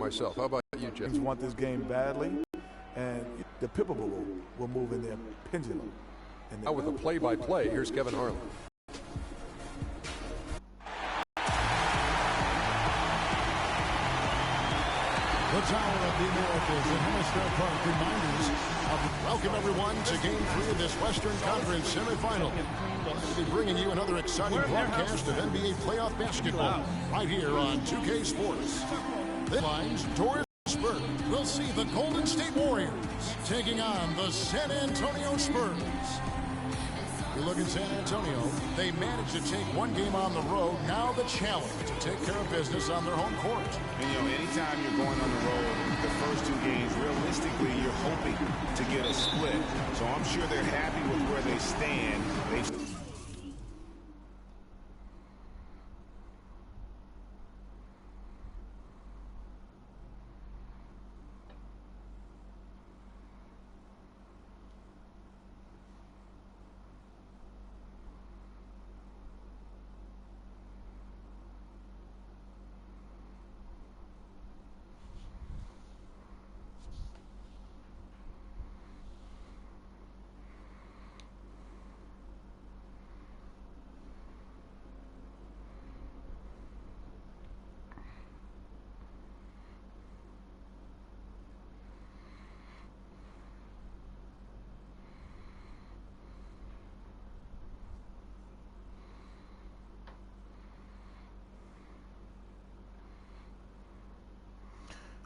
myself. How about you, Jeff? Teams want this game badly, and the Pippa will move in their pendulum. Now with the play-by-play, here's Kevin Harlan. The Tower of the Americas in Hemisphere Park reminders of welcome everyone to Game 3 of this Western Conference semifinal. We'll be bringing you another exciting broadcast of NBA playoff basketball right here on 2K Sports. The lines, Doris Spurs will see the Golden State Warriors taking on the San Antonio Spurs. You look at San Antonio, they managed to take one game on the road. Now the challenge to take care of business on their home court. And, you know, anytime you're going on the road, the first two games, realistically, you're hoping to get a split. So I'm sure they're happy with where they stand.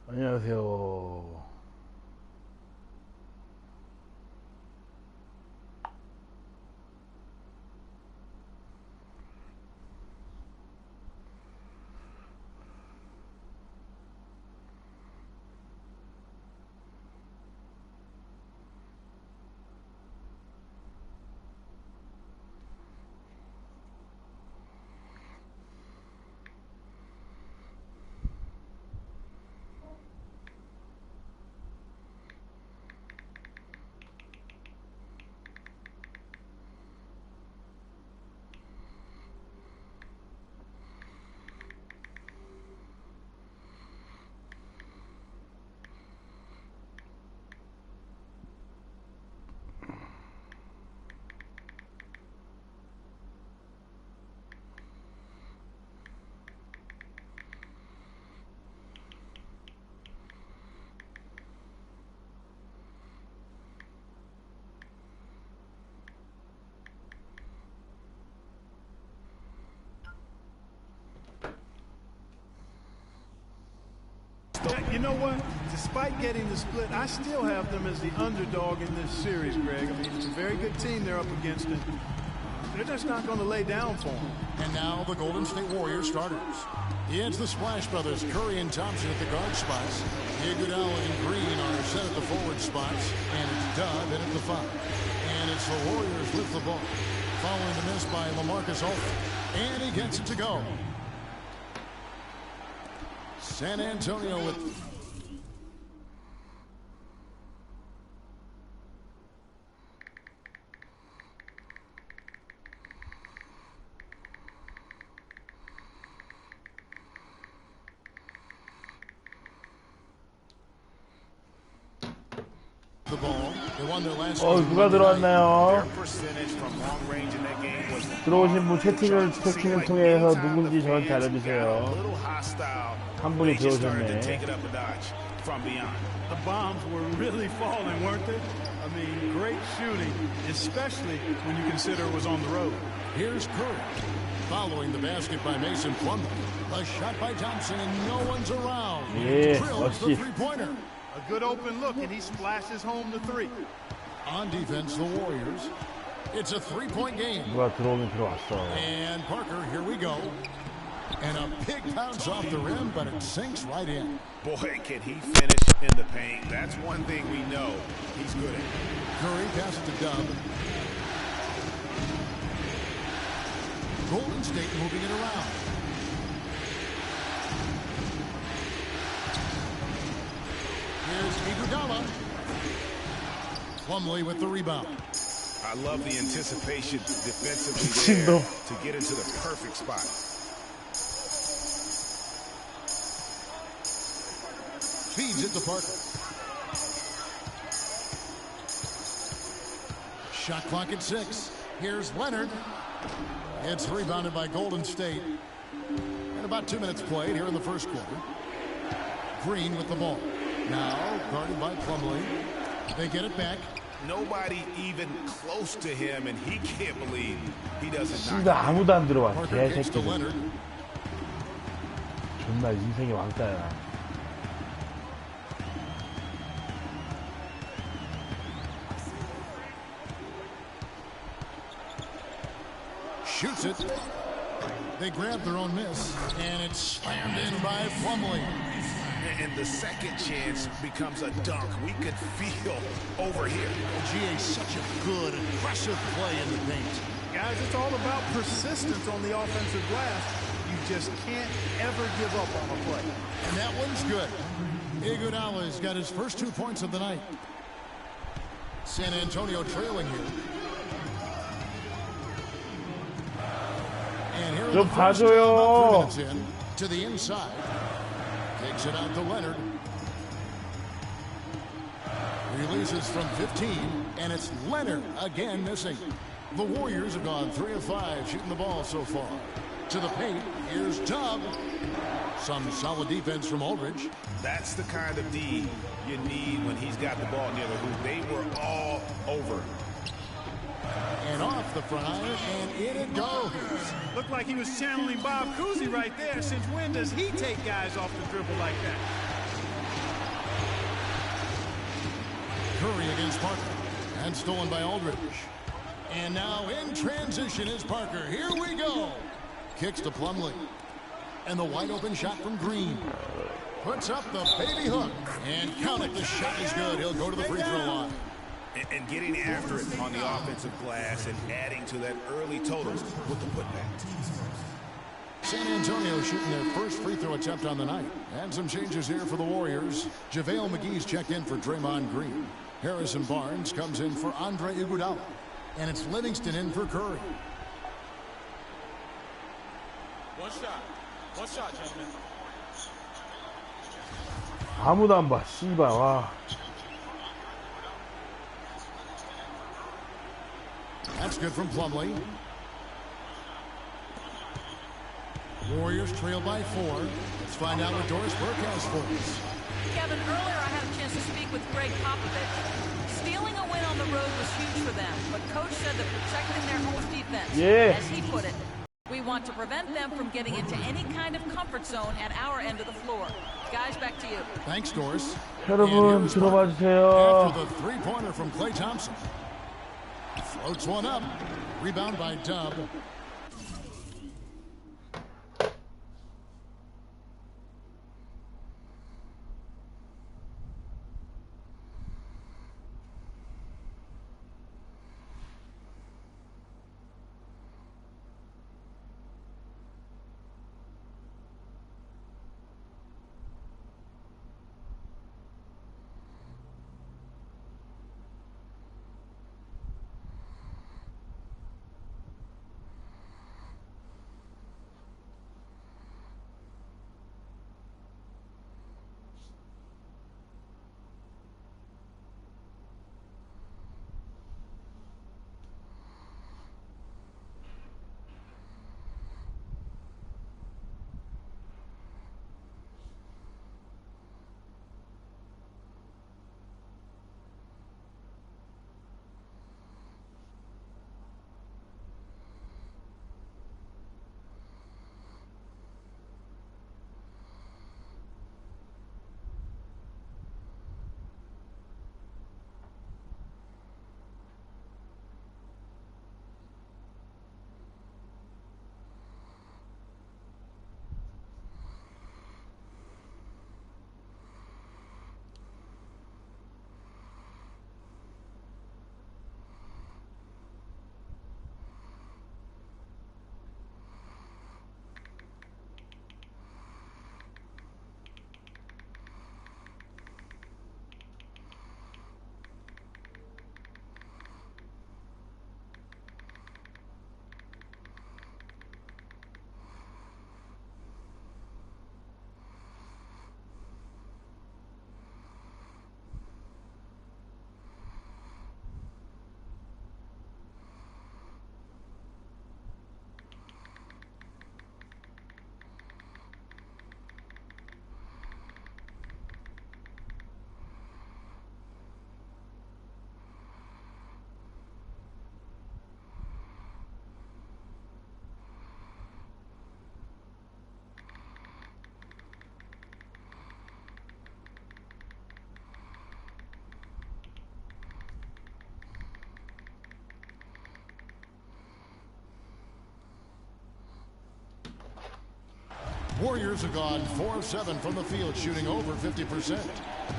안녕하세요. You know what? Despite getting the split, I still have them as the underdog in this series, Greg. I mean, it's a very good team they're up against, and they're just not going to lay down for them. And now the Golden State Warriors starters. It's the Splash Brothers, Curry and Thompson at the guard spots. Iguodala and Green are set at the forward spots, and it's Dove in at the 5. And it's the Warriors with the ball, following the miss by LaMarcus Aldridge, and he gets it to go. San Antonio with the ball. They won their last 누가 들어왔나요? 들어오신 분 채팅을 통해서 누군지 저한테 알려주세요. 한 분이 들어오셨네. The bombs were really falling, weren't they? I mean, great shooting, especially when you consider it was on the road. Here's Curry, following the basket by Mason Plumlee. A shot by Thompson, and no one's around. Yeah, drills the three-pointer. A good open look, and he splashes home the 3. On defense, the Warriors. It's a three-point game. 누가 들어오긴 들어왔어. And Parker, here we go. And a big bounce off the rim, but it sinks right in. Boy, can he finish in the paint. That's one thing we know he's good at. Curry passes to Dove. Golden State moving it around. Here's Iguodala. Plumlee with the rebound. I love the anticipation defensively there to get into the perfect spot. feeds it to Parker. Shot clock at 6. Here's Leonard. It's rebounded by Golden State. And about 2 minutes played here in the first quarter. Green with the ball. Now guarded by Plumlee. They get it back. Nobody even close to him, and he can't believe he doesn't knock 씨가 아무도 안 들어와. Parker gets to 개새끼들. Leonard. 존나 인생의 왕따야. Shoots it. They grab their own miss, and it's slammed in by Plumlee. And the second chance becomes a dunk. We could feel over here. GA, such a good, aggressive play in the paint. Guys, it's all about persistence on the offensive glass. You just can't ever give up on a play. And that one's good. Iguodala's got his first 2 points of the night. San Antonio trailing here. And here 좀 봐줘요. 3 minutes in to the inside. Takes it out to Leonard. Releases from 15, and it's Leonard again missing. The Warriors have gone 3 of 5 shooting the ball so far. To the paint, here's Tubb. Some solid defense from Aldridge. That's the kind of D you need when he's got the ball near the hoop. They were all over. And off the front iron, and in it goes. Looked like he was channeling Bob Cousy right there. Since when does he take guys off the dribble like that? Curry against Parker. And stolen by Aldridge. And now in transition is Parker. Here we go. Kicks to Plumlee. And the wide open shot from Green. Puts up the baby hook. And count it. The shot is good. He'll go to the free throw line. And getting after it on the offensive glass and adding to that early totals with the putback. San Antonio shooting their first free throw attempt on the night. And some changes here for the Warriors. JaVale McGee's checked in for Draymond Green. Harrison Barnes comes in for Andre Iguodala. And it's Livingston in for Curry. One shot, gentlemen. 아무도 안 봐. 씨발 와. That's good from Plumlee. Warriors trail by 4. Let's find out what Doris Burke has for us. Kevin, earlier I had a chance to speak with Greg Popovich. Stealing a win on the road was huge for them, but Coach said that protecting their home defense, as he put it, we want to prevent them from getting into any kind of comfort zone at our end of the floor. Guys, back to you. Thanks, Doris. 여러분 들어봐 주세요. After the three-pointer from Klay Thompson. Floats one up. Rebound by Tubb. Warriors have gone 4 of 7 from the field, shooting over 50%.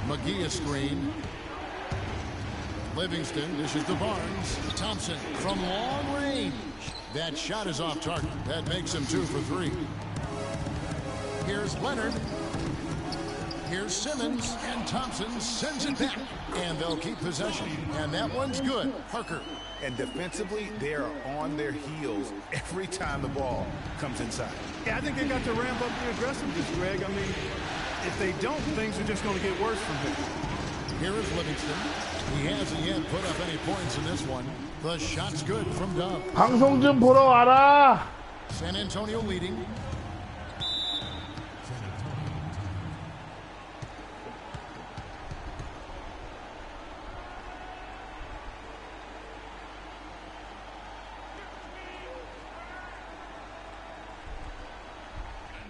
McGee a screen. Livingston dishes to Barnes. Thompson from long range. That shot is off target. That makes him 2 for 3. Here's Leonard. Here's Simmons, and Thompson sends it back. And they'll keep possession. And that one's good. Parker. And defensively, they are on their heels every time the ball comes inside. Yeah, I think they got to ramp up the aggressiveness, Greg. I mean, if they don't, things are just going to get worse from here. Here is Livingston. He hasn't yet put up any points in this one. The shot's good from Dove. 방송 좀 보러 와라. San Antonio leading.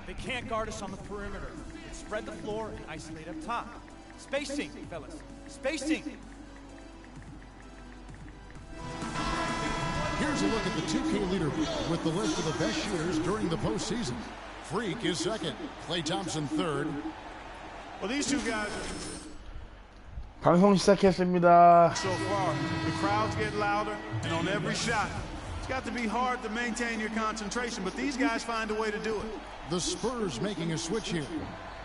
They can't guard us on the perimeter. Spread the floor and isolate up top. Spacing, fellas. Spacing. Here's a look at the 2K leaderboard with the list of the best shooters during the postseason. Freak is second. Klay Thompson third. Well, these two guys 방송 시작했습니다. so far, the crowds get louder, and on every shot, it's got to be hard to maintain your concentration, but these guys find a way to do it. The Spurs making a switch here.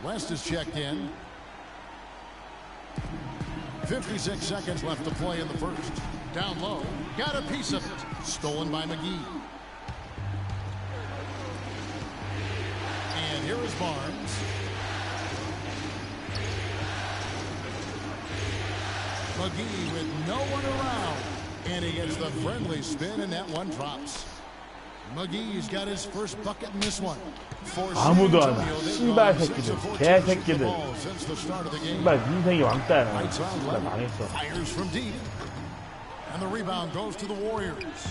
West is checked in. 56 seconds left to play in the first. Down low. Got a piece of it. Stolen by McGee. And here is Barnes. McGee with no one around. And he gets the friendly spin, and that one drops. McGee's got his first bucket in this one. 아무도 안 와. 씨발 새끼들. 개새끼들. 씨발 인생이 왕따야. 진짜 망했어. Fires from deep. And the rebound goes to the Warriors.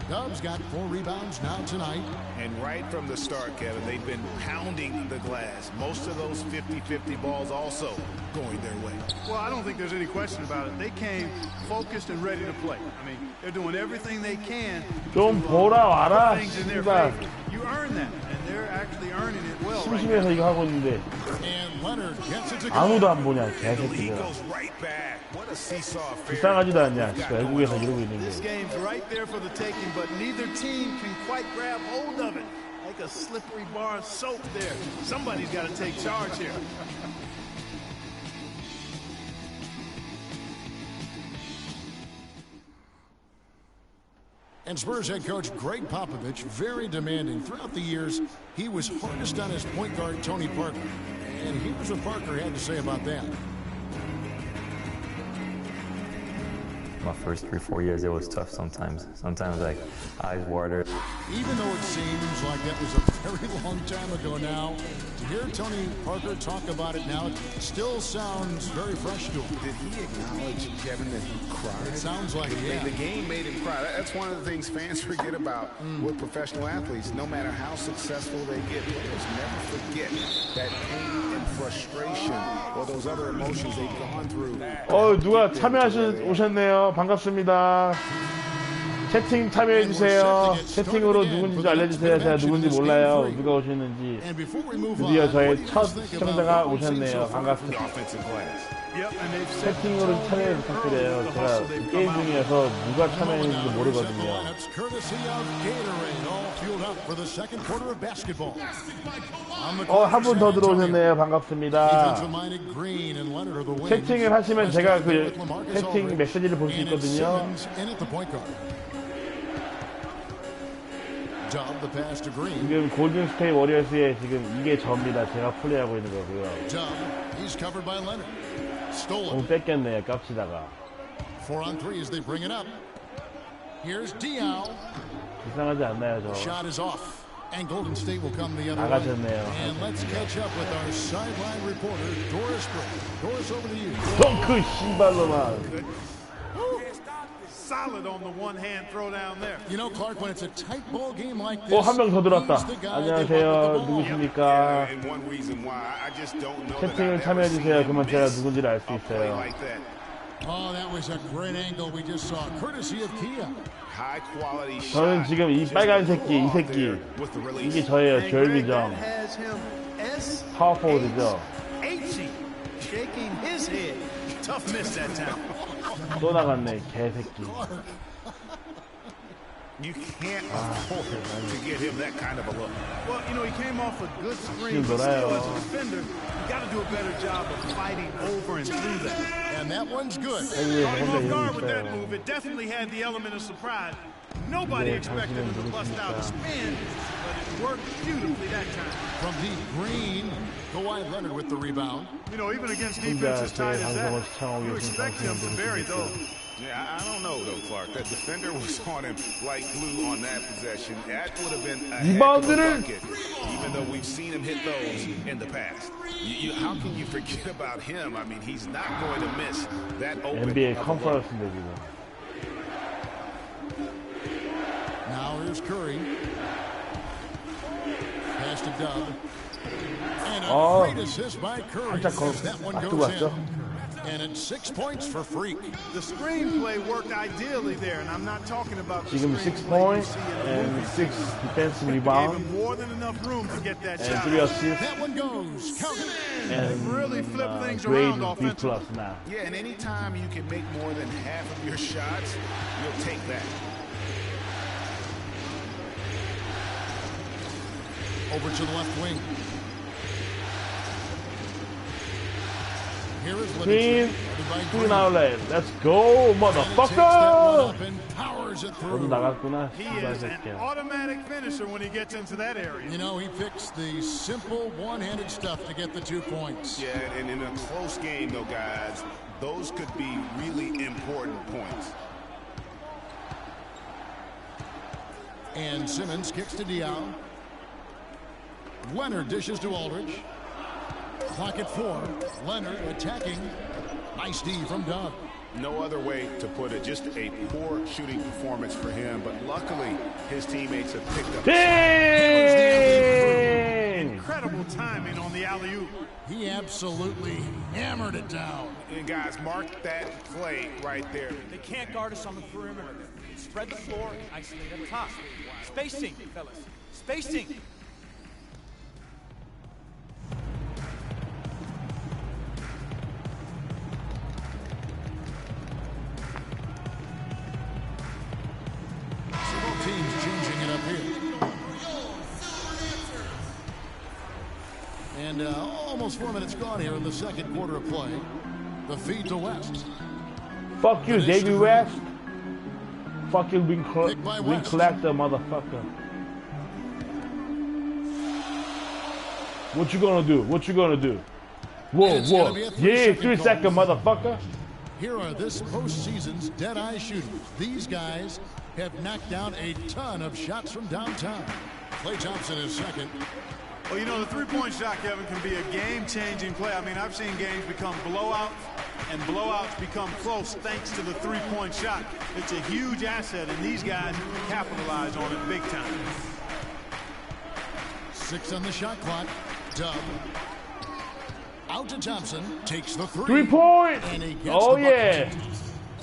Dove's got 4 rebounds now tonight. And right from the start, Kevin, they've been pounding the glass. Most of those 50-50 balls also going their way. Well, I don't think there's any question about it. They came focused and ready to play. I mean, they're doing everything they can 좀 보라 와라. things in their 씨발. favor. You earn that, and they're actually earning it well. 심심해서 이거 하고 있는데 And Leonard gets it to go. 아무도 안 보냐 And the lead 개새끼들아. goes right back. What a seesaw affair. 불쌍하지도 않냐. 외국에서 이러고 있는 This 게. game's right there for the taking, but neither team can quite grab hold of it. Like a slippery bar of soap there. Somebody's got to take charge here. And Spurs head coach Greg Popovich, very demanding. Throughout the years, he was hardest on his point guard, Tony Parker. And here's what Parker had to say about that. My first 3-4 years, it was tough sometimes. Sometimes, like, eyes water. Even though it seems like that was a very long time ago now, to hear Tony Parker talk about it now, it still sounds very fresh to him. Did he acknowledge, Kevin, that he cried? It sounds like it, yeah. The game made him cry. That's one of the things fans forget about with professional athletes. No matter how successful they get, players never forget that pain and frustration or those other emotions they've gone through. 누가 오셨네요. 반갑습니다. 채팅 참여해주세요. 채팅으로 누군지 알려주세요. 제가 누군지 몰라요. 누가 오셨는지. 드디어 저의 첫 시청자가 오셨네요. 반갑습니다. 채팅으로 참여 부탁드려요. 제가 게임 중이어서 누가 참여했는지 모르거든요. 한 분 더 들어오셨네요. 반갑습니다. 채팅을 하시면 제가 그 채팅 메시지를 볼 수 있거든요. 지금 골든스테이트 워리어스의 지금 이게 저입니다. 제가 플레이하고 있는 거고요. 공 뺏겼네요. 깝치다가. 이상하지 않나요, 저? And Golden State will come the other 나가셨네요. way. And let's catch up with our sideline reporter, Doris Bray. Doris, over to you. 덩크 씨발로만. Solid on the one-hand throw down there. You know, Clark, when it's a tight ball game like this, 한 명 더 들어왔다. 안녕하세요. 누구십니까? 채팅을 참여해주세요. 그러면 제가 누군지를 알 수 있어요. Oh, that was a great angle we just saw, courtesy of Kia. High quality shot. 저는 지금 이 빨간 새끼, 이 새끼 이게 저예요. 제레미죠. 파워포워드죠. Shaking his head. Tough miss that time. 또 나갔네, 개새끼. You can't afford to get him that kind of a look. Well, you know, he came off a good screen, but still, as a defender, you got to do a better job of fighting over and through that. And that one's good. Caught him off guard with that move. It definitely had the element of surprise. Nobody expected him to bust out a spin, but it worked beautifully that time. From deep green, Kawhi Leonard with the rebound. You know, even against defense as tight as that, you expect him to bury those. Yeah, I don't know, though, Clark. That defender was on him like glue on that possession. That would have been a heck of a bucket, even though we've seen him hit those in the past. How can you forget about him? I mean, he's not going to miss that open. NBA 컨퍼런스인데 지금. Now here's Curry. Pass to Dub. And a great assist by Curry. That one goes in. And it's 6 points for Freak. The screenplay worked ideally there, and I'm not talking about the 지금 6 points and 6 defensive rebound. Gave him more than enough room to get that shot. 3 assists. That one goes. Count it. And really flip things grade around B+ offensively. now. Yeah, and anytime you can make more than half of your shots, you'll take that. Over to the left wing. Here is Green outlet. Let's go, motherfucker! 좀 나갔구나. He is an automatic finisher when he gets into that area. You know, he picks the simple one-handed stuff to get the 2 points. Yeah, and in a close game, though, guys, those could be really important points. And Simmons kicks to Diallo. Leonard dishes to Aldridge. Clock at 4. Leonard attacking. Nice D from Doug. No other way to put it. Just a poor shooting performance for him, but luckily his teammates have picked up. Incredible timing on the alley-oop. He absolutely hammered it down. And guys, mark that play right there. They can't guard us on the perimeter. Spread the floor and isolate up top. Spacing, fellas. Spacing. Teams changing it up here. And almost 4 minutes gone here in the second quarter of play. The feed to West. Fuck you, David West. Fucking wing collector, motherfucker. What you gonna do? What you gonna do? Whoa, whoa. Yeah, 3 second, motherfucker. Here are this postseason's dead-eye shooters. These guys have knocked down a ton of shots from downtown. Klay Thompson is second. Well, you know, the three-point shot, Kevin, can be a game-changing play. I mean, I've seen games become blowouts, and blowouts become close thanks to the three-point shot. It's a huge asset, and these guys capitalize on it big time. 6 on the shot clock. Dub. Out to Thompson. Takes the 3. 3-point! Oh, yeah.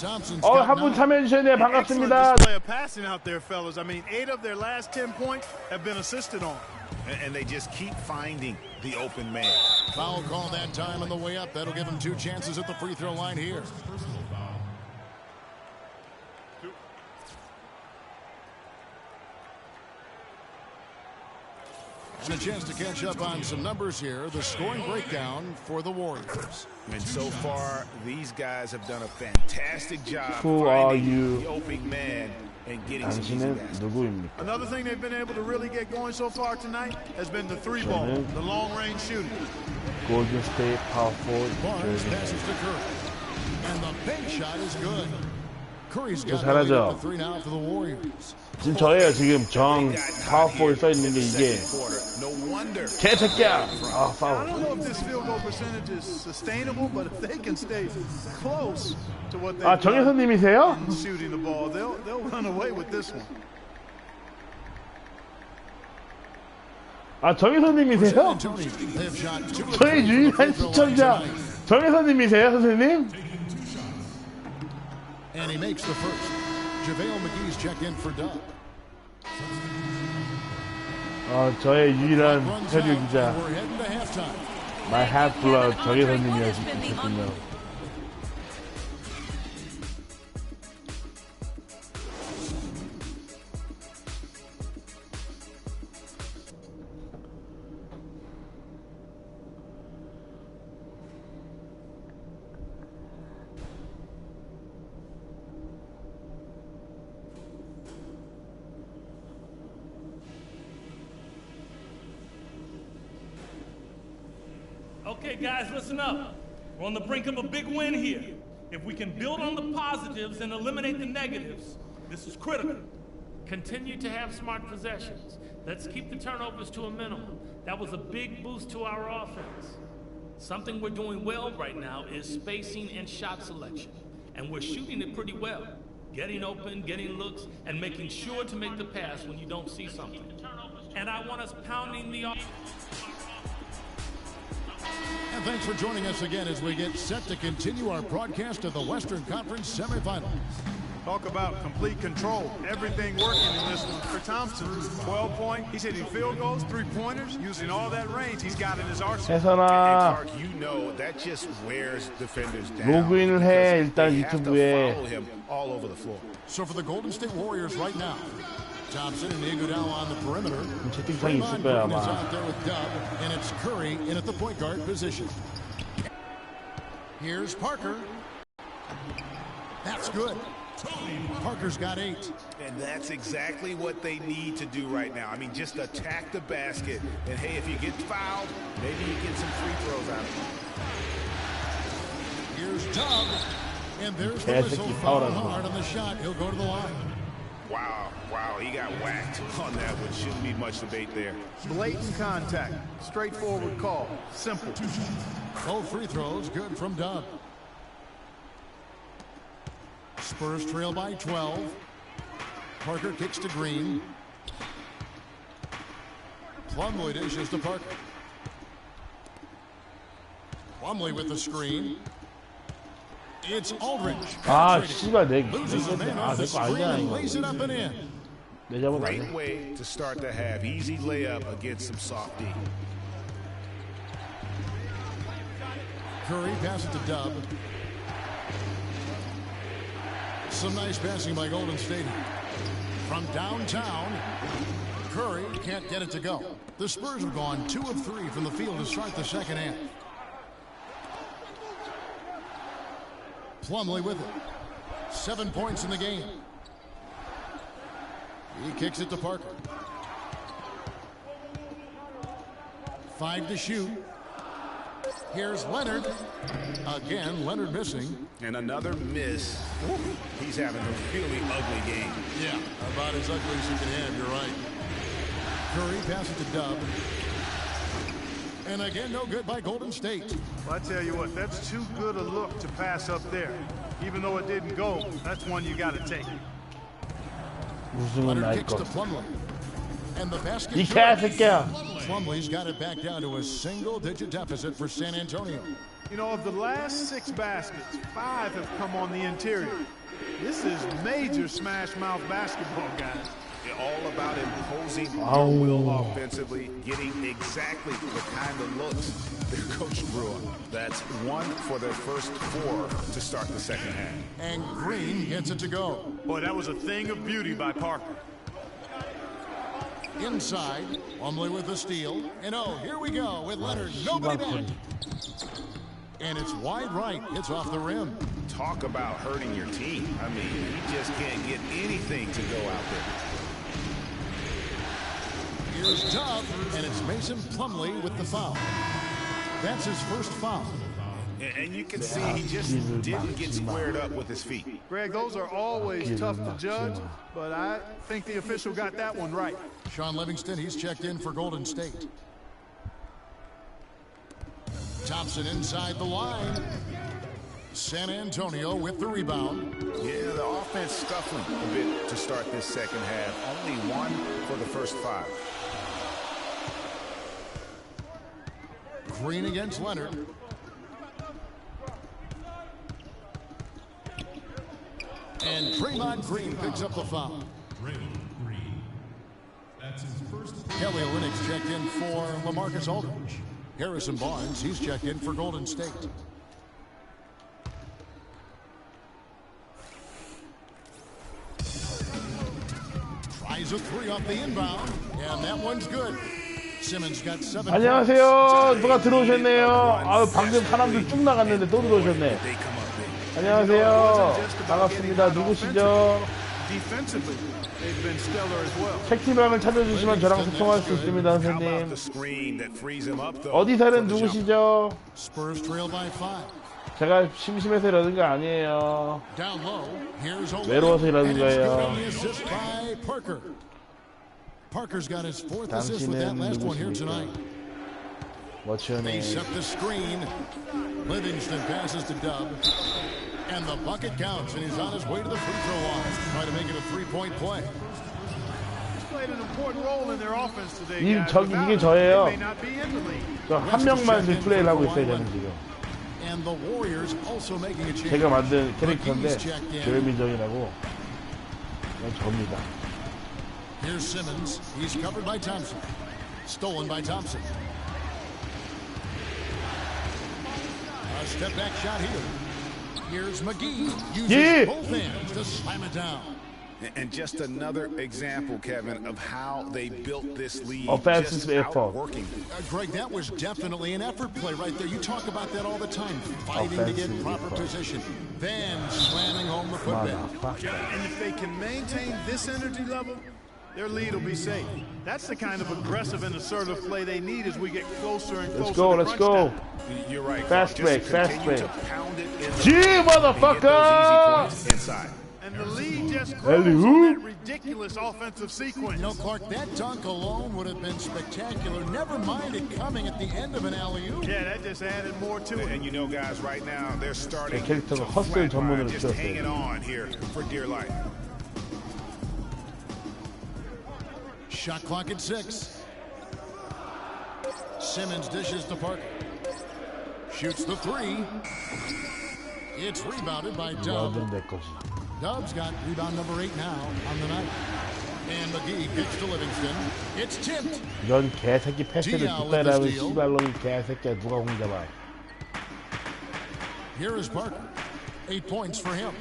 한 분 참여해주셨네요. 반갑습니다. Display of passing out there, fellas. I mean, 8 of their last 10 points have been assisted on. And they just keep finding the open man. Foul call that time on the way up. That'll give them 2 chances at the free throw line here. And a chance to catch up on some numbers here. The scoring breakdown for the Warriors. And so far, these guys have done a fantastic job Who are finding you? the open man and getting some easy 당신은 baskets. 누구입니까? Another thing they've been able to really get going so far tonight has been the three ball, the long-range shooting. Golden State Power Forward. Barnes passes to Curry. And the bank shot is good. Curry's got 잘하죠. the 3 now for the Warriors. 지금 저예요. 지금 정 파워포에 써 있는 게 이게 개새끼야. 아, I 파울. don't know if this field goal percentage is sustainable, but if they can stay close to what they've 아, 정혜선님이세요? done shooting the ball, they'll run away with this one. 아, 정혜선님이세요? 저희 유일한 시청자 정혜선님이세요, 선생님? And he makes the first. JaVale McGee's checked in for Dub. 저의 유일한 해류 기자. We're heading to halftime. My half-blood 정혜선님이었군요. Okay, guys, listen up. We're on the brink of a big win here. If we can build on the positives and eliminate the negatives, this is critical. Continue to have smart possessions. Let's keep the turnovers to a minimum. That was a big boost to our offense. Something we're doing well right now is spacing and shot selection. And we're shooting it pretty well. Getting open, getting looks, and making sure to make the pass when you don't see something. And I want us pounding the offense. And thanks for joining us again as we get set to continue our broadcast of the Western Conference semifinals. Talk about complete control. Everything working in this one for Thompson. 12-point. He's hitting field goals, three-pointers, using all that range he's got in his arsenal. 혜선아, You know that just wears defenders down. 로그인을 해 일단 They have to 유튜브에. follow him all over the floor. So for the Golden State Warriors right now, Thompson and Iguodala on the perimeter. 채팅창이 있을 거야 Green is 아마. out there with Dub, and it's Curry in at the point guard position. Here's Parker. That's good. Parker's got 8. And that's exactly what they need to do right now. I mean, just attack the basket. And, hey, if you get fouled, maybe you get some free throws out of it. Here's Dub. And there's the whistle. Foul hard on the shot. He'll go to the line. Wow, he got whacked on that one. Shouldn't be much debate there. Blatant contact. Straightforward call. Simple. Both free throws good from Dub. Spurs trail by 12. Parker kicks to Green. Plumlee dishes to Parker. Plumlee with the screen. It's Aldridge. 아, 씨발, 내 Loses a man off the screen and lays it up and in. 내 잘못 Great 아니야. way to start the half. Easy layup against some soft D. Curry passes to Dub. Some nice passing by Golden State. From downtown, Curry can't get it to go. The Spurs have gone 2 of 3 from the field to start the second half. Plumlee with it. 7 points in the game. He kicks it to Parker. 5 to shoot. Here's Leonard. Again, Leonard missing. And another miss. He's having a really ugly game. Yeah, about as ugly as you can have, you're right. Curry passes to Dub. And again, no good by Golden State. Well, I tell you what, that's too good a look to pass up there. Even though it didn't go, that's one you got to take. 우승은 Leonard 날 kicks 것. to Plumlee. And the basket. 이 개새끼야. Plumlee's got it back down to a single-digit deficit for San Antonio. You know, of the last 6 baskets, 5 have come on the interior. This is major smash mouth basketball, guys. All about imposing their will offensively, getting exactly the kind of looks their coach drew up. That's 1 for their first 4 to start the second half. And Green gets it to go. Boy, that was a thing of beauty by Parker. Inside, Plumlee with the steal. And oh, here we go with Leonard. Nobody back. And it's wide right. It's off the rim. Talk about hurting your team. I mean, you just can't get anything to go out there. Here's Dub, and it's Mason Plumlee with the foul. That's his first foul. And you can see he just didn't get squared up with his feet. Greg, those are always tough to judge, but I think the official got that one right. Sean Livingston, he's checked in for Golden State. Thompson inside the line. San Antonio with the rebound. Yeah, the offense scuffling a bit to start this second half. Only 1 for the first 5. Green against Leonard. And Draymond Green picks up the foul. Kelly Olynyk's checked in for LaMarcus Aldridge. Harrison Barnes, he's checked in for Golden State. Tries a three off the inbound, and that one's good. Simmons got 7. 안녕하세요. 누가 들어오셨네요. 아유, 방금 사람들 쭉 나갔는데 또 들어오셨네. 안녕하세요. 반갑습니다. 누구시죠? 책팀방을 찾아주시면 저랑 소통할 수 있습니다, 선생님. 어디 사는 누구시죠? 제가 심심해서 이러는 거 아니에요. 외로워서 이러는 거예요. 당신은 누구십니까? What's your name? They set the screen. Livingston passes to Dub. And the bucket counts, and he's on his way to the free throw line. Trying to make it a three-point play. He's played an important role in their offense today. 이게 저예요. 한 명만 플레이를 하고 있어야 되는 지금. And the Warriors also making a change. 제가 만든 캐릭터인데 제레미정이라고 접니다. Here's Simmons. He's covered by Thompson. Stolen by Thompson. A step back shot here. Here's McGee. Uses both hands to slam it down. And just another example, Kevin, of how they built this lead. Offensive effort. Greg, that was definitely an effort play right there. You talk about that all the time. Fighting to get proper position. Then slamming home the putback. And if they can maintain this energy level, their lead will be safe. That's the kind of aggressive and assertive play they need as we get closer and closer. Let's go. You're right. Fast break, fast break. Gee, motherfucker! And the lead just grows on that ridiculous offensive sequence. You know, Clark, that dunk alone would have been spectacular. Never mind it coming at the end of an alley-oop. Yeah, that just added more to it. And you know, guys, right now they're starting 캐릭터가 헛슬 전문으로 just hanging on here for dear life. Shot clock at 6. Simmons dishes to Parker. Shoots the three. It's rebounded by Dub. Dub's got rebound number 8 now on the night. And McGee kicks to Livingston. It's tipped. 이런 개새끼 패스를 뚝배라면 씨발놈이 개새끼야 누가 공 잡아. Here is Parker. 8 points for him.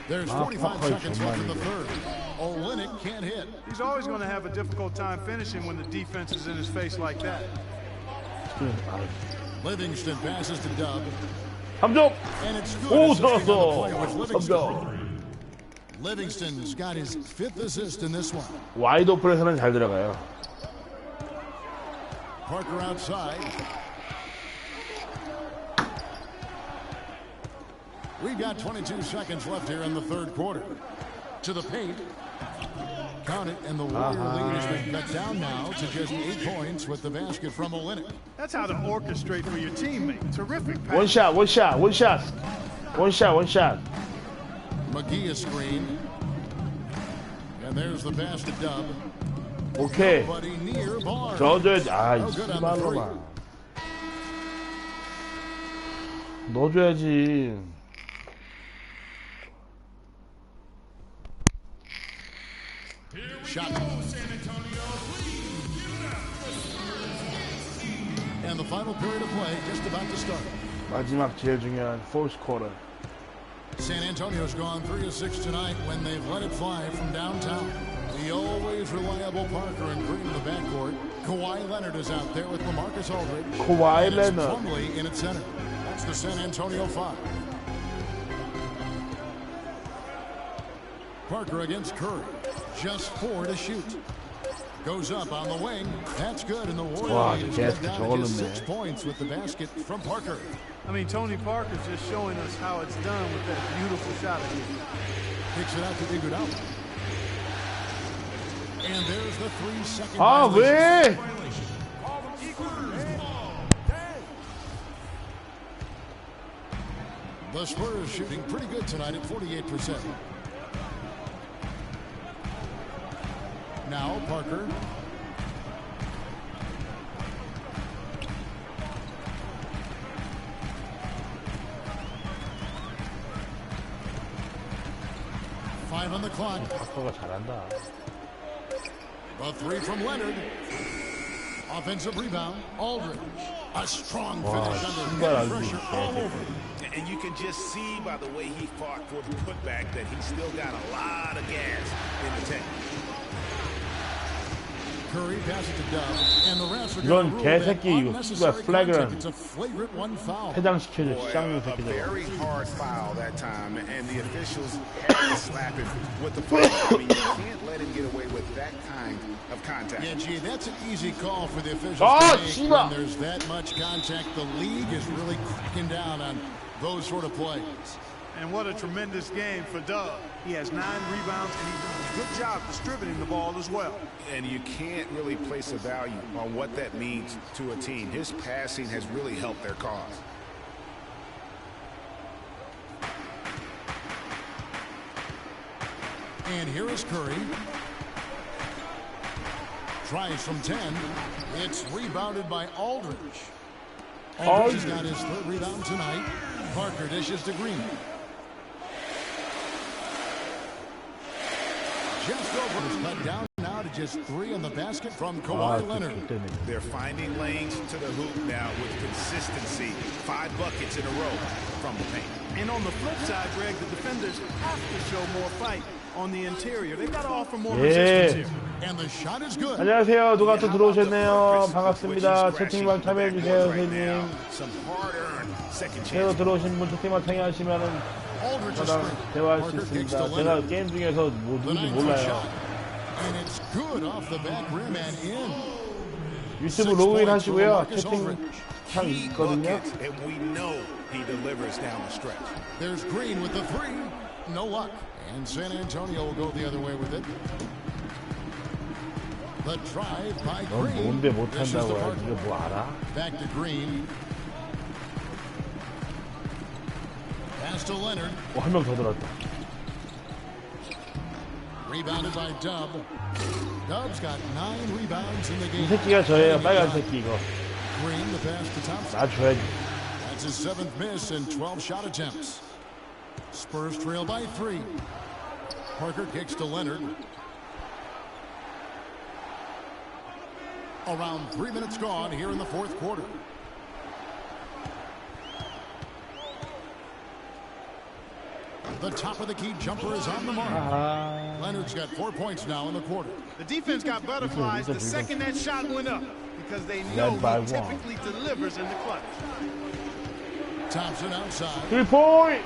There's 45 seconds left in the third. Olynyk can't hit. He's always going to have a difficult time finishing when the defense is in his face like that. Livingston passes to Dub. 3점! And it's good. 오, 들어갔어. 3점. Livingston's got his 5th assist in this one. 와이드 오픈에서는 잘 들어가요. Parker outside. We've got 22 seconds left here in the third quarter. To the paint. Count it, and the Warrior lead has been cut down now to just 8 points with the basket from Olynyk. That's how to orchestrate for your teammate. Terrific pass. One shot. McGee a screen. And there's the pass to Dub. 오케이. Nobody near Barnes. 줘줘야지. 아이 씨발놈아. 넣어줘야지. Shot. And the final period of play just about to start. 마지막 제일 중요한 fourth quarter. San Antonio's gone 3 of 6 tonight when they've let it fly from downtown. The always reliable Parker and Green in the backcourt. Kawhi Leonard is out there with LaMarcus Aldridge. Kawhi Leonard. Plumlee in at center. That's the San Antonio 5. Parker against Curry. Just 4 to shoot. Goes up on the wing. That's good. And the Warriors get down to just 6 points with the basket from Parker. I mean, Tony Parker's just showing us how it's done with that beautiful shot of his. Kicks it out to Iguodala. And there's the 3-second 왜? The Spurs shooting pretty good tonight at 48%. Now Parker. 5 on the clock. 박커가 잘한다. The three from Leonard. Offensive rebound, Aldridge. A strong finish under pressure all over. And you can just see by the way he fought for the putback that he's still got a lot of gas in the tank. Curry passes to Dub, and the refs are 이건 going to 개새끼 rule 이거 that 씨발 unnecessary 플래그런 contact. It's a flagrant one foul. 해당시켜줘 쌍욕 A 새끼들. very hard foul that time, and the officials had to slap him with the flag. I mean, you can't let him get away with that kind of contact. Yeah, gee, that's an easy call for the officials Oh, to make 씨발. when there's that much contact. The league is really cracking down on those sort of plays. And what a tremendous game for Doug. He has 9 rebounds, and he's done a good job distributing the ball as well. And you can't really place a value on what that means to a team. His passing has really helped their cause. And here is Curry. Tries from 10. It's rebounded by Aldridge. Aldridge has got his 3rd rebound tonight. Parker dishes to Green. Just over. It's cut down now to just 3 on the basket from Kawhi Leonard. They're finding lanes to the hoop now with consistency. 5 buckets in a row from the paint. And on the flip side, Greg, the defenders have to show more fight on the interior. They've got to offer more resistance here. And the shot is good. 안녕하세요. 누가 또 들어오셨네요. 반갑습니다. 채팅방 참여해주세요, 선생님. 새로 들어오신 분 채팅방 참여하시면은 저랑 대화할 수 있습니다. 제가 게임 중에서 뭐 누군지 몰라요. 유튜브 로그인 하시고요. 채팅창 있거든요. There's Green with the 3. No luck. And San Antonio will go the other way with it. The drive by 넌 Green. 뭔데 못한다고 해. 네가 뭐 알아? Back to Green. Pass to Leonard. 한 명 더 들었다. Rebounded by Dub. Dub's got 9 rebounds in the 이 game. 새끼가 저예요. 빨간 새끼 이거. Green the pass to Thompson. 나 줘야지. That's his 7th miss in 12 shot attempts. Spurs trail by 3. Parker kicks to Leonard. Around 3 minutes gone here in the 4th quarter. The top of the key jumper is on the mark. Leonard's got 4 points now in the quarter. The defense got butterflies the second that shot went up because they know he typically delivers in the clutch. Thompson outside. 3-point!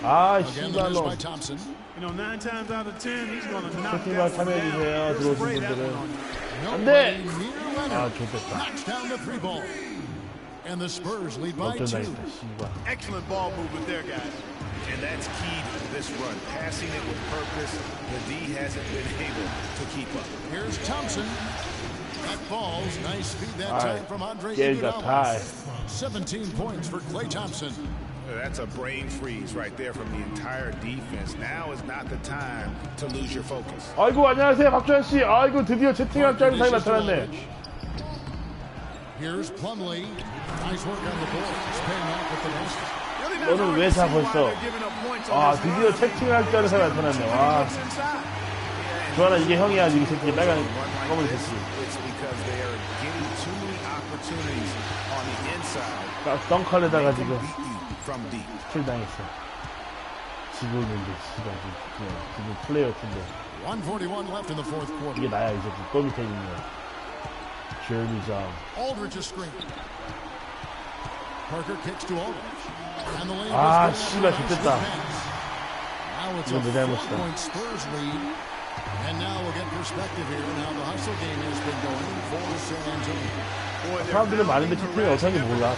아, Again the miss 씨발로. by Thompson. You know, 9 times out of 10, he's going to knock 채팅방 that one 참여해주세요. down. 들어오신 Spray that 분들은. one on you. 안 돼! 아, Leonard 좋겠다. knocks down the 3 ball. And the Spurs lead by 2. 역전당했다, 씨발. Excellent ball movement there, guys. And that's key to this run. Passing it with purpose. The D hasn't been able to keep up. Here's Thompson. That ball's nice speed that time from Andre Iguodala. Iguodala. 17 points for Klay Thompson. That's a brain freeze right there from the entire defense. Now is not the time to lose your focus. 아이고 안녕하세요 박주현 씨. 아이고 드디어 채팅할 줄 아는 사람이 나타났네. Here's Plumlee. Nice work on the boards. Paying off with the basket. 너는 왜 자 벌써? 아 드디어 채팅할 줄 아는 사람이 나타났네. 와. 주하나 이게 형이야 이 새끼 빨간 검은 새끼. 덩크하려다가 지금 킬 당했어. 지고 있는데 씨발 지금 플레이어 팀인데. 141 left in the 4th quarter. 이게 나야 이 새끼 또 밑에 있는 거. Jeremy Tackle. Aldridge is screen. Parker kicks to Aldridge. And the lane 아 goes 씨발 좋겠다. Now it's 이건 내 a 잘못이다. 4-point Spurs lead. And now we'll get perspective here on how the hustle game has been going for San Antonio. 사람들은 많은데 채팅이 어떻게 몰라.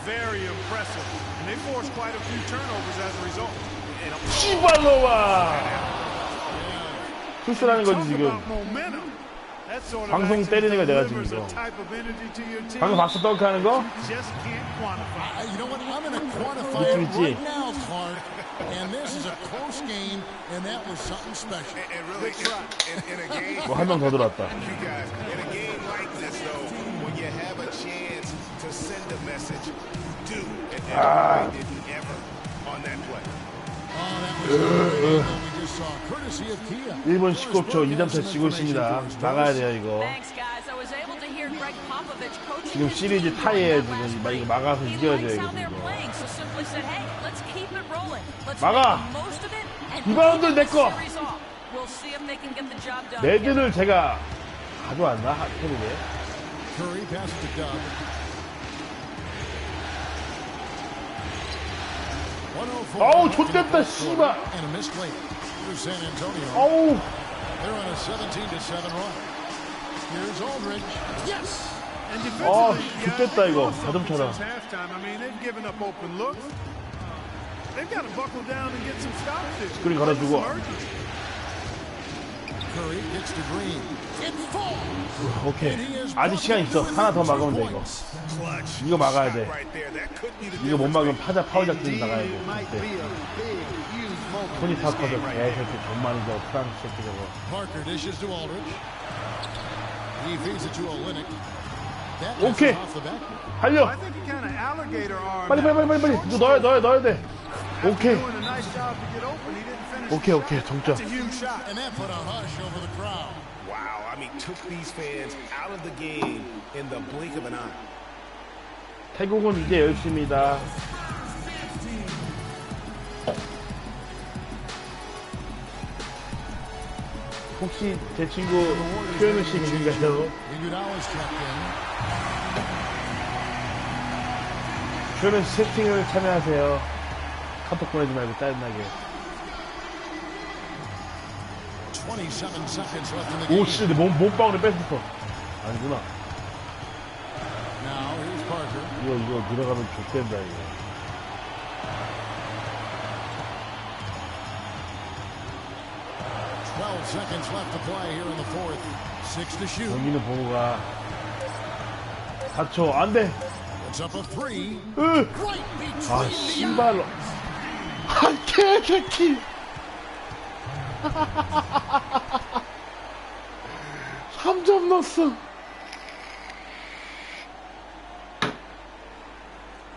Very impressive. And they forced quite a few turnovers as a result. 씨발로 와. 풀스라는 거지 지금. 방송 때리는 거 내가 지금 이거. 방금 봤어 덩크하는 거? You know what? I'm going to quantify it right now, Clark. And this is a close game, and that was something special. And really, in a game, 뭐 한 명 더 들어왔다. you guys, in a game like this, though, when you have a chance to send a message, do. And they didn't ever on that play. 1분 19초 2점차 지고 있습니다. 나가야 돼요 이거. 지금 시리즈 타이에요 지금. 이거 막아서 이겨야 돼요 이거. 막아! 리바운드 내꺼! 매드를 제가 가져왔나? 해보게. 어우 좆됐다 씨발. 어우. 아 좆됐다 이거. 4점차다. 스크린 갈아주고. 오케이. 아직 시간 있어. 하나 더 막으면 돼 이거. 이거 막아야 돼. 이거 못 막으면 파워작전 나가야 돼. 네. 토니 파커도 개새끼 돈 많은 저 프랑스 새끼 저거. 오케이. 달려. 빨리. 이거 넣어야 돼. 오케이. 오케이 정점. Wow, I mean, took these fans out of the game in the blink of an eye. 태국은 이제 열심이다. 혹시 제 친구 표현우 씨 계신가요? 표현우 씨 채팅을 참여하세요. 카톡 보내지 말고 짜증나게. 오, 씨, 내 몸빵으로 뺐어. 아니구나. 이거 들어가면 족된다, 이거. 경기는 보고 가. 4초, 안 돼! 아, 씨발로. 아, 개새끼! 3점 넣었어.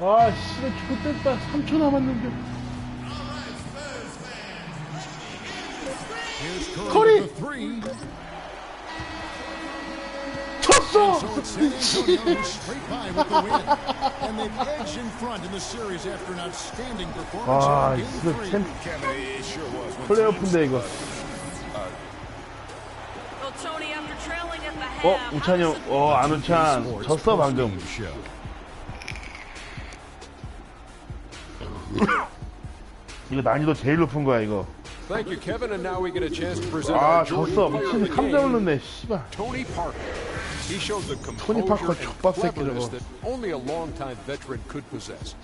아, 씨발, 죽었다. 3초 남았는데. 커리! 쳤어! 와, 이거 플레이오프인데, 이거. 우찬이 형, 안우찬. 졌어, 방금. 이거 난이도 제일 높은 거야, 이거. Thank you, Kevin, and now we get a chance to present our Jordan 졌어. player of 미친 the 감정을 game, 넣네, 씨발. Tony Parker. He showed the Tony Parker composure and 족밥 새끼 cleverness 저거. that only a longtime veteran could possess.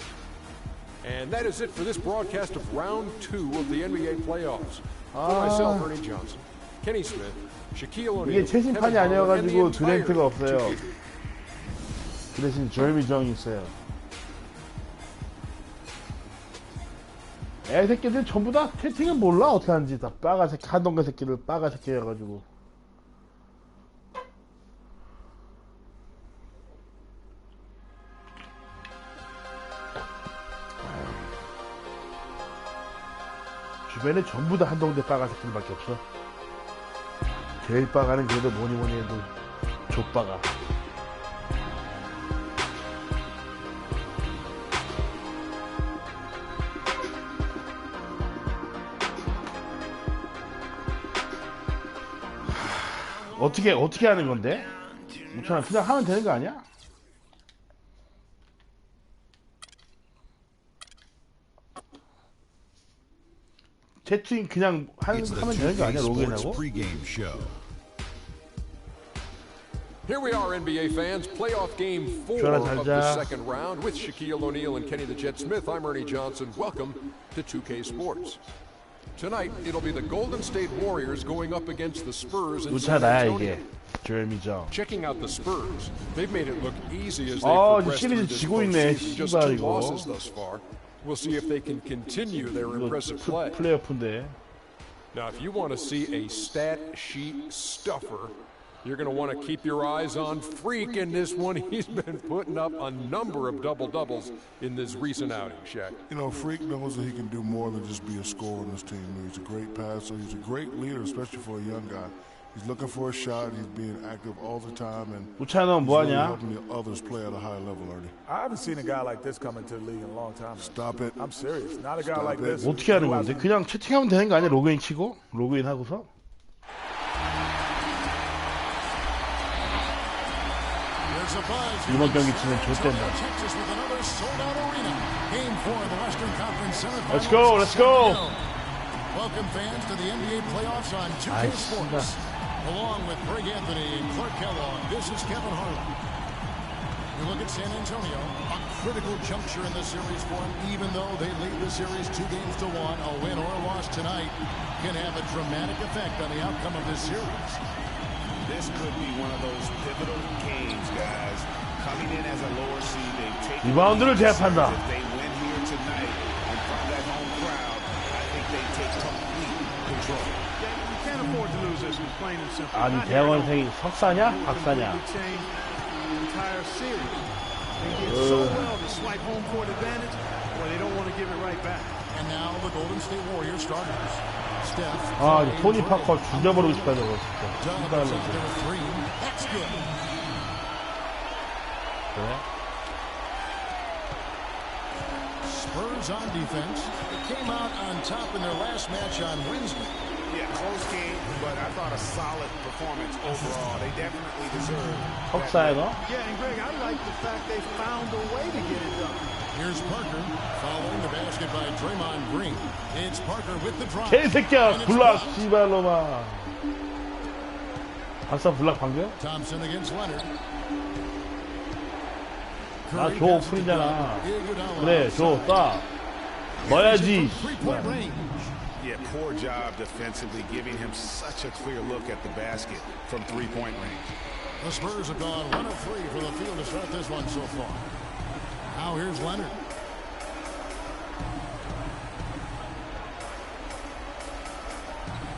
And that is it for this broadcast of round 2 of the NBA playoffs. For myself, Ernie Johnson, Kenny Smith, Shaquille O'Neal, 이게 최신판이 Kevin Harlan, and the 아니어가지고 entire 드랭크가 없어요. 2K. 그 대신 제레미 정이 있어요. 애 새끼들 전부 다 채팅을 몰라 어떻게 하는지. 다 빠가 새끼, 한동가 새끼들 빠가 새끼 해가지고. 주변에 전부 다 한동대 빠가 새끼들밖에 없어. 제일 빠가는 그래도 뭐니 해도 족빠가. 어떻게 하는 건데? 우찬아, 그냥 하면 되는 거 아니야? 채팅 그냥 하면 되는 거 아니야? 로그인하고? Here we are, NBA fans. Playoff game 4 of the second round with Shaquille O'Neal and Kenny the Jet Smith. I'm Ernie Johnson. Welcome to 2K Sports. Tonight, it'll be the Golden State Warriors going up against the Spurs in San Antonio. Checking out the Spurs, they've made it look easy as they've progressed through this postseason. Just 2 losses thus far. We'll see if they can continue their impressive play. 플레이오프인데. Now, if you want to see a stat sheet stuffer, You're going to want to keep your eyes on Freak in this one. He's been putting up a number of double-doubles in this recent outing, Shaq. You know, Freak knows that he can do more than just be a scorer on this team. He's a great passer. He's a great leader, especially for a young guy. He's looking for a shot. He's being active all the time, and he's really helping the others play at a high level, Ernie. I haven't seen a guy like this come into the league in a long time. Stop it. I'm serious. Not a guy like this. 어떻게 하는 건데? 그냥 채팅하면 되는 거 아니야? 로그인 치고? 로그인 하고서? 이번 경기 치면 좋댄다. Let's go, let's go. Welcome fans to the NBA playoffs on 2K Sports. Along with Greg Anthony and Clark Kellogg, this is Kevin Harlan. You look at San Antonio, a critical juncture in the series for them, even though they lead the series 2-1. A win or a loss tonight can have a dramatic effect on the outcome of this series. This could be one of those pivotal games, guys. Coming in as a lower seed, they've taken 리바운드를 제압한다. if they win here tonight in front of that home crowd, I think they take complete control. You can't afford to lose this one, plain and simple. 아니 대학원생이 석사냐? 박사냐? The entire series. They did so well to swipe home court advantage, but they don't want to give it right back. And now the Golden State Warriors starters. Steph. 아, 토니 파커 죽여버리고 싶다 저거 진짜. That's good. 그래? Spurs on defense. They came out on top in their last match on Wednesday. Yeah, close game, but I thought a solid performance overall. They definitely deserve. 석사야 너? Yeah, and Greg, I like the fact they found a way to get it done. Here's Parker following the basket by Draymond Green. It's Parker with the drive. 개새끼야 블락 씨발로마. 박사 블락 방금? Thompson against Leonard. 나줘 풀이잖아. 그래 줘 따. 넣어야지. Yeah, poor job defensively, giving him such a clear look at the basket from three-point range. The Spurs have gone 1 of 3 from the field to start this one so far. Now here's Leonard.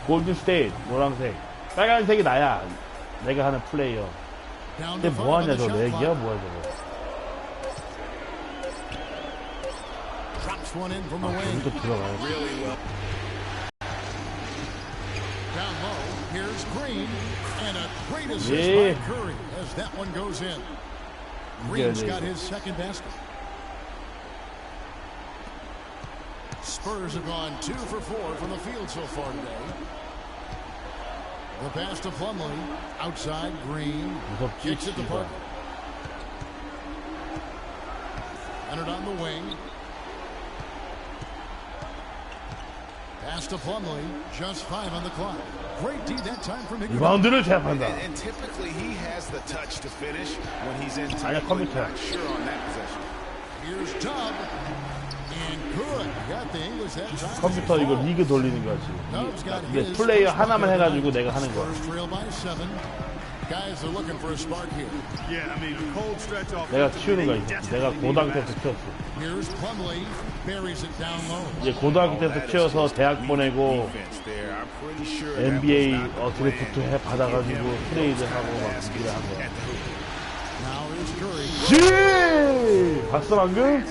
골든 스테이트 노란색. 빨간색이 나야. 내가 하는 플레이어. 근데 뭐하냐 저 렉이야 뭐야 저거. Drops one in from the wing. 또 들어가요. Really well. Down low, here's Green, and a great assist by Curry as that one goes in. Green's got his second basket. Spurs have gone 2 for 4 from the field so far today. The pass to Plumlee, outside Green, kicks it to Parker. Leonard on the wing. Pass to Plumlee, just 5 on the clock. Great D that time from 리바운드를 제압한다. And typically he has the touch to finish when he's in tight. Not sure on that possession. Here's Dub. And good. Got the English that time. 컴퓨터 이거 리그 돌리는 거야 지금. 이게 플레이어 하나만 해가지고 내가 하는 거야. Trail by 7. Guys are looking for a spark here. Yeah, I mean, cold stretch off. 내가 키우는 거야 이제. 내가 고등학교 때부터 키웠어. Here's Plumlee, buries it down low. 이제 고등학교 때부터 키워서 대학 보내고 NBA 드래프트 해 받아가지고 트레이드 하고 막 일을 한 거야. Now here's Curry. 지! 봤어 방금?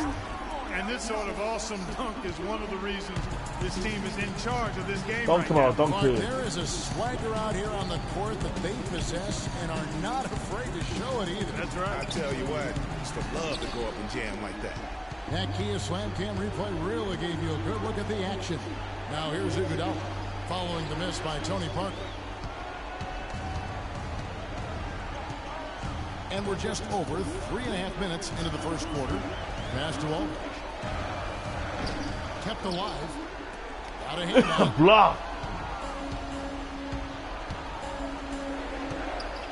And this sort of awesome dunk is one of the reasons this team is in charge of this game. 덩크 봐봐 덩크. There is a swagger out here on the court that they possess and are not afraid to show it either. That's right. I tell you what, it's the love to go up and jam like that. That Kia Slam Cam replay really gave you a good look at the action. Now here's Iguodala following the miss by Tony Parker. And we're just over 3.5 minutes into the first quarter. Pass to Aldridge. Kept alive. Out of hand. 블락.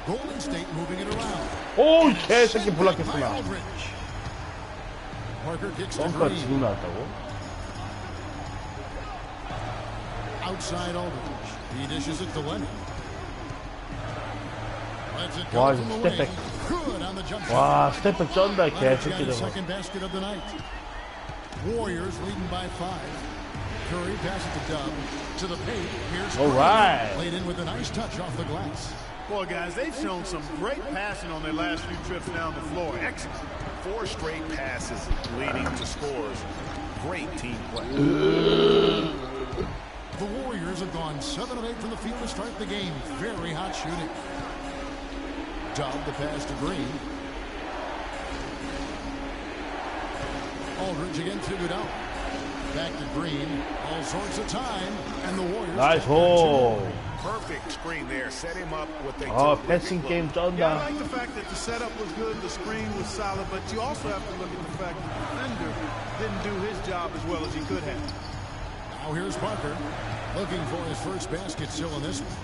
Golden State moving it around. 오 개새끼 블락했구나. Parker kicks to 덩크가 Green. 지금 나왔다고? Outside Aldridge. He dishes it to Leonard. Lets it 와 go from the 스텝백. wing. Good on the jump shot. 와 스텝백 쩐다 Leonard's got 개새끼 his 저거. second basket of the night. Warriors leading by 5. Curry passes to Dub to the paint. Here's All right. Played in with a nice touch off the glass. Boy, guys, they've shown some great passing on their last few trips down the floor. Excellent. 4 straight passes leading to scores. Great team play. The Warriors have gone 7 of 8 from the field to start the game. Very hot shooting. Dub the pass to Green. Aldridge again to Goodell. Back to Green. All sorts of time. And the Warriors. Nice hole. Perfect screen there. Set him up with a passing game 쩐다. Yeah, I like the fact that the setup was good, the screen was solid, but you also have to look at the fact that the defender didn't do his job as well as he could have. Now here's Parker looking for his first basket still in this one.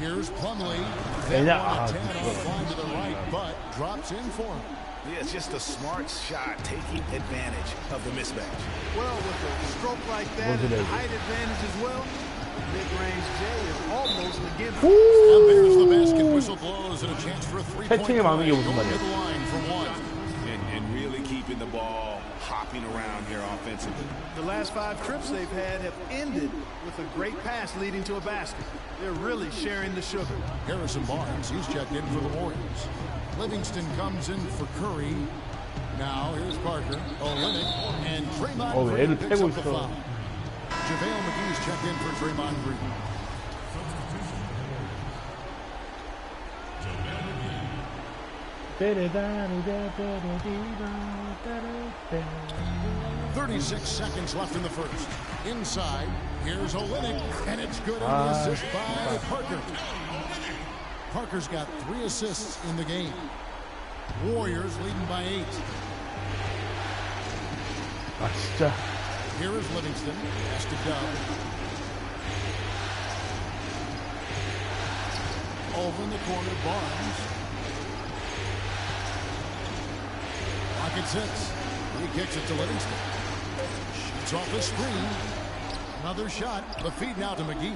Here's Plumlee. That one a 10 on the fly to the right, but drops in for him. Yeah, it's just a smart shot taking advantage of the mismatch. Well, with a stroke like that and the height advantage as well, mid-range J is almost a given. And there's the basket whistle blows and a chance for a three-point play. Going to the line for 1. And really keeping the ball hopping around here offensively. The last 5 trips they've had have ended with a great pass leading to a basket. They're really sharing the sugar. Harrison Barnes, he's checked in for the Warriors. Livingston comes in for Curry. Now here's Parker, Olynyk, and Draymond Green picks up the foul. JaVale McGee's checked in for Draymond Green. "36 seconds left in the first. Inside, here's Olynyk, and it's good on the assist by Parker. Parker's got 3 assists in the game. Warriors leading by 8. Here is Livingston. Has to Dub. Over in the corner, Barnes. Pocket 6. He kicks it to Livingston. Shoots off the screen. Another shot. The feed now to McGee.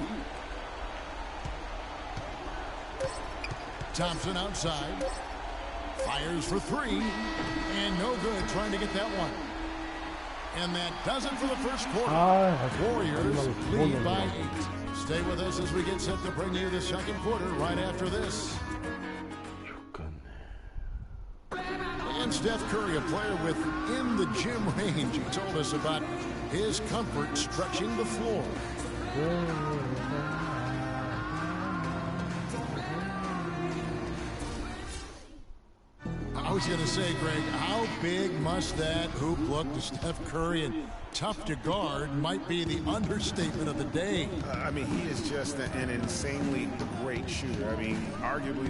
Thompson outside. Fires for 3. And no good trying to get that one. And that does it for the first quarter. Warriors lead by 8. Stay with us as we get set to bring you the second quarter right after this. And Steph Curry, a player within the gym range, he told us about his comfort stretching the floor. I was going to say, Greg, how big must that hoop look to Steph Curry? And tough to guard might be the understatement of the day. I mean, he is just an insanely great shooter. I mean, arguably,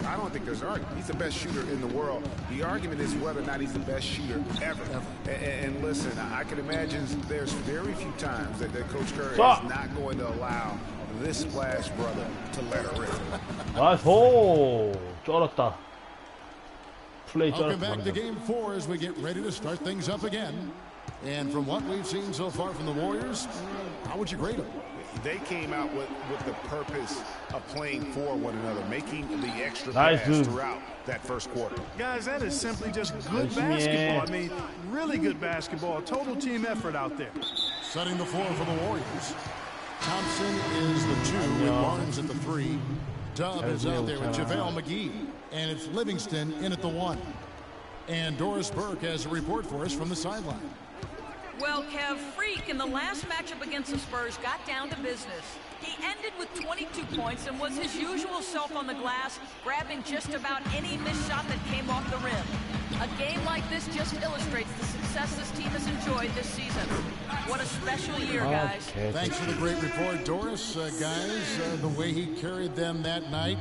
I don't think there's an argument. He's the best shooter in the world. The argument is whether or not he's the best shooter ever. And listen, I can imagine there's very few times that Coach Curry is not going to allow this splash brother to let her rip. 쩔었다. Welcome back to Game 4 as we get ready to start things up again. And from what we've seen so far from the Warriors, how would you grade them? They came out with the purpose of playing for one another, making the extra pass throughout that first quarter. Guys, that is simply just good basketball. I mean, really good basketball. Total team effort out there. Setting the floor for the Warriors. Thompson is the 2 with Barnes at the 3. Dub is out there with JaVale McGee. And it's Livingston in at the 1. And Doris Burke has a report for us from the sideline. Well, Kev, Freak in the last matchup against the Spurs got down to business. He ended with 22 points and was his usual self on the glass, grabbing just about any missed shot that came off the rim. A game like this just illustrates the success this team has enjoyed this season. What a special year, guys. Thanks for the great report, Doris. Guys, the way he carried them that night,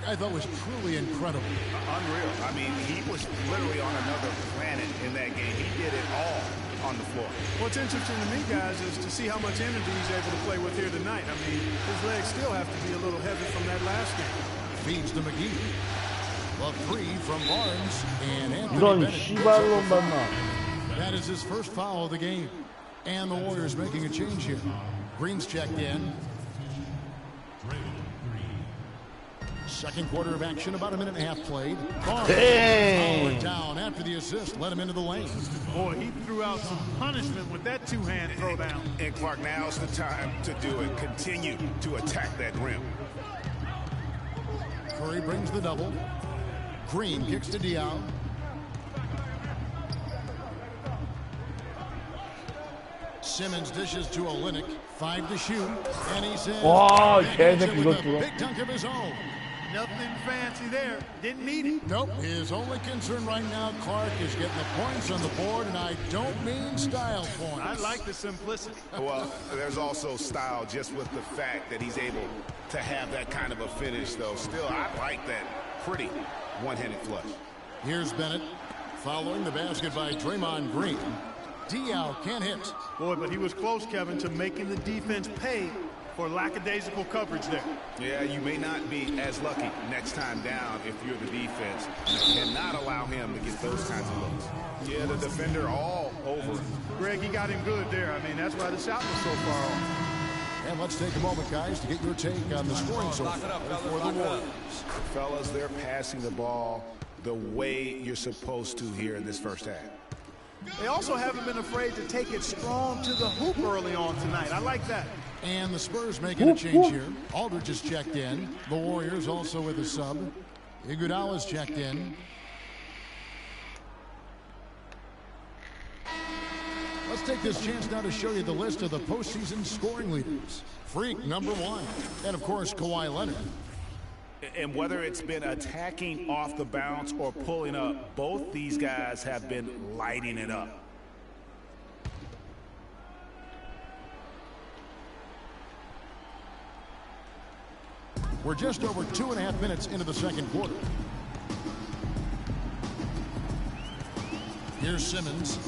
I thought was truly incredible. Unreal. I mean, he was literally on another planet in that game. He did it all on the floor. What's interesting to me, guys, is to see how much energy he's able to play with here tonight. I mean, his legs still have to be a little heavy from that last game. Feeds to McGee. The 3 from Barnes and Anthony Bennett. That is his first foul of the game. And the Warriors making a change here. Green's checked in. Second quarter of action, about a minute and a half played. Barnes down after the assist, let him into the lane. Boy, he threw out some punishment with that 2-hand throw down. And Clark, now's the time to do it. Continue to attack that rim. Curry brings the double. Green kicks to Diaw. Simmons dishes to Olynyk. 5 to shoot. And he says, 와, with a big dunk of his own. Nothing fancy there. Didn't need it. Nope. His only concern right now, Clark, is getting the points on the board, and I don't mean style points. I like the simplicity. Well, there's also style just with the fact that he's able to have that kind of a finish, though. Still, I like that pretty one-handed flush. Here's Bennett following the basket by Draymond Green. Diaw can't hit. Boy, but he was close, Kevin, to making the defense pay for lackadaisical coverage there. Yeah, you may not be as lucky next time down if you're the defense. You cannot allow him to get those kinds of looks. Yeah, the defender all over him. Greg, he got him good there. I mean, that's why the shot was so far off. And let's take a moment, guys, to get your take on the scoring so far for the Warriors. Fellas, they're passing the ball the way you're supposed to here in this first half. They also haven't been afraid to take it strong to the hoop early on tonight. I like that. And the Spurs making a change here. Aldridge is checked in. The Warriors also with a sub. Iguodala's checked in. Let's take this chance now to show you the list of the postseason scoring leaders. Freak, number 1. And, of course, Kawhi Leonard. And whether it's been attacking off the bounce or pulling up, both these guys have been lighting it up. We're just over 2.5 minutes into the second quarter. Here's Simmons.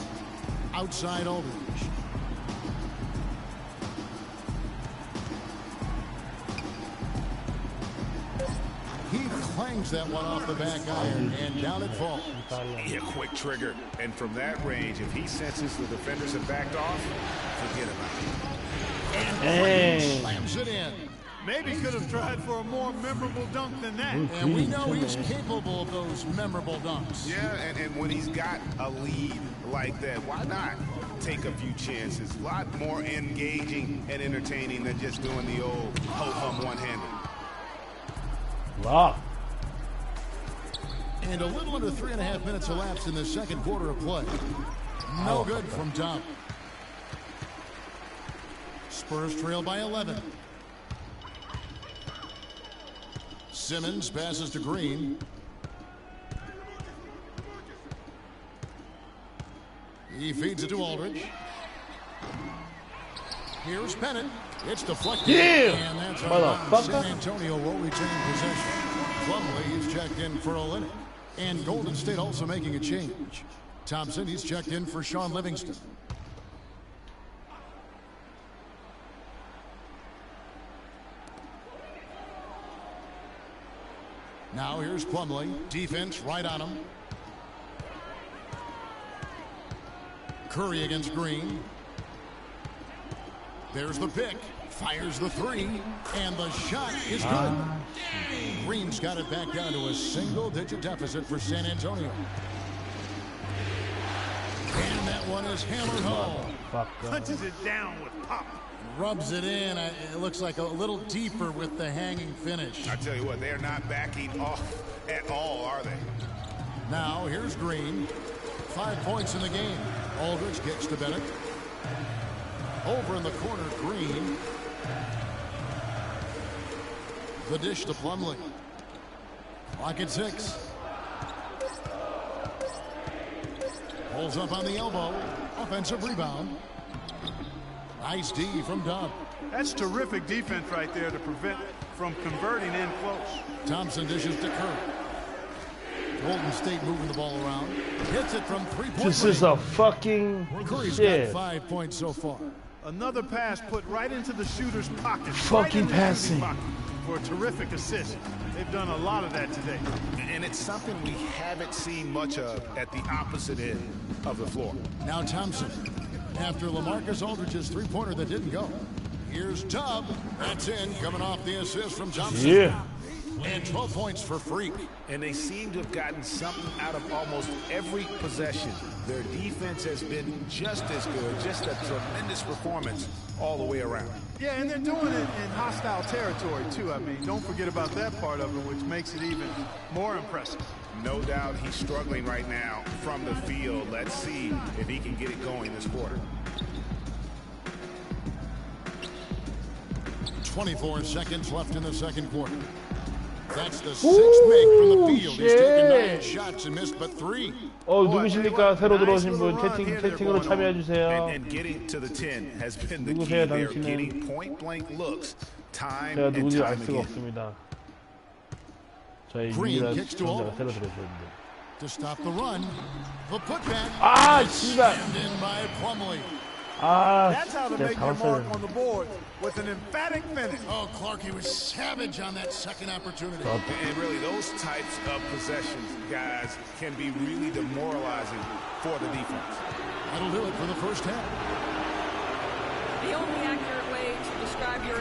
Outside Aldridge. He clangs that one off the back iron, and down it falls. A quick trigger. And from that range, if he senses the defenders have backed off, forget about it. And slams it in. Maybe could have tried for a more memorable dunk than that. And we know he's capable of those memorable dunks. Yeah, and when he's got a lead like that, why not take a few chances? A lot more engaging and entertaining than just doing the old ho-hum one-handed. Wow. And a little under 3.5 minutes elapsed in the second quarter of play. No good from top. Spurs trail by 11. Simmons passes to Green. He feeds it to Aldridge. Here's Bennett. It's deflected. Yeah. And that's how San Antonio will retain possession. Plumlee is checked in for Olynyk. And Golden State also making a change. Thompson, he's checked in for Sean Livingston. Now here's Plumlee. Defense right on him. Curry against Green. There's the pick. Fires the 3. And the shot is good. Green's got it back down to a single-digit deficit for San Antonio. And that one is hammered home. Punches it down with pop. Rubs it in. It looks like a little deeper with the hanging finish. I tell you what, they're not backing off at all, are they? Now, here's Green. 5 points in the game. Aldridge kicks to Bennett. Over in the corner, Green. The dish to Plumlee. Clock at 6. Pulls up on the elbow. Offensive rebound. Nice D from Dunn. That's terrific defense right there to prevent from converting in close. Thompson dishes to Curry. Golden State moving the ball around. Hits it from 3-point This is a fucking Curry's shit. got 5 points so far. Another pass put right into the shooter's pocket. Fucking passing. For a terrific assist. They've done a lot of that today. And it's something we haven't seen much of at the opposite end of the floor. Now Thompson. After LaMarcus Aldridge's three-pointer that didn't go. Here's Tubb. That's in, coming off the assist from Thompson. Yeah. And 12 points for Freak. And they seem to have gotten something out of almost every possession. Their defense has been just as good, just a tremendous performance all the way around. Yeah, and they're doing it in hostile territory, too. I mean, don't forget about that part of it, which makes it even more impressive. No doubt he's struggling right now from the field. Let's see if he can get it going this quarter. 24 seconds left in the second quarter. That's the sixth make from the field. He's taken 9 shots and missed but 3. 누구십니까? 새로 들어오신 분 채팅으로 참여해 주세요. And getting to the 10 has been the key. They're getting point blank looks time 제가 and 누군지 알 time 수가 again. 없습니다. 저희 유일한 시청자가 새로 들어오셨는데. To stop the run, the putback. 아, 씨발. In by Plumlee. That's how to make your mark on the board with an emphatic finish. Oh, Clarkie was savage on that second opportunity. And really, those types of possessions, guys, can be really demoralizing for the defense. That'll do it for the first half. The only accurate way to describe your...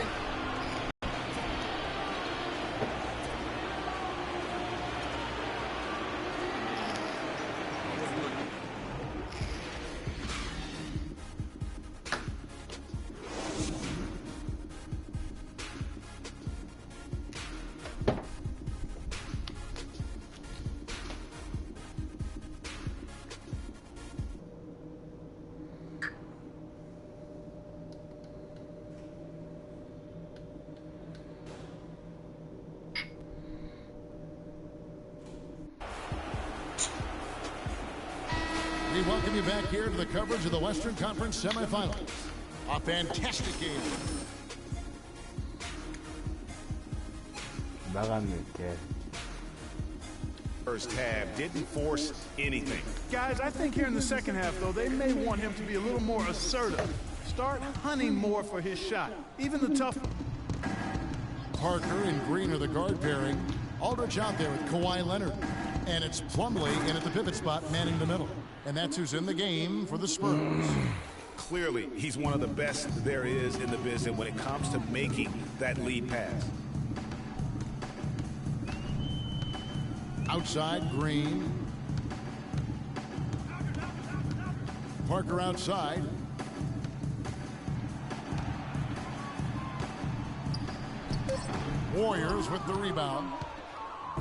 We welcome you back here to the coverage of the Western Conference semifinals. A fantastic game. 나갔네, 개. First half didn't force anything. Guys, I think here in the second half, though, they may want him to be a little more assertive. Start hunting more for his shot, even the tough one. Parker and Green are the guard pairing. Aldridge out there with Kawhi Leonard. And it's Plumlee in at the pivot spot, manning the middle. And that's who's in the game for the Spurs. Clearly, he's one of the best there is in the business when it comes to making that lead pass. Outside, Green. Parker outside. Warriors with the rebound.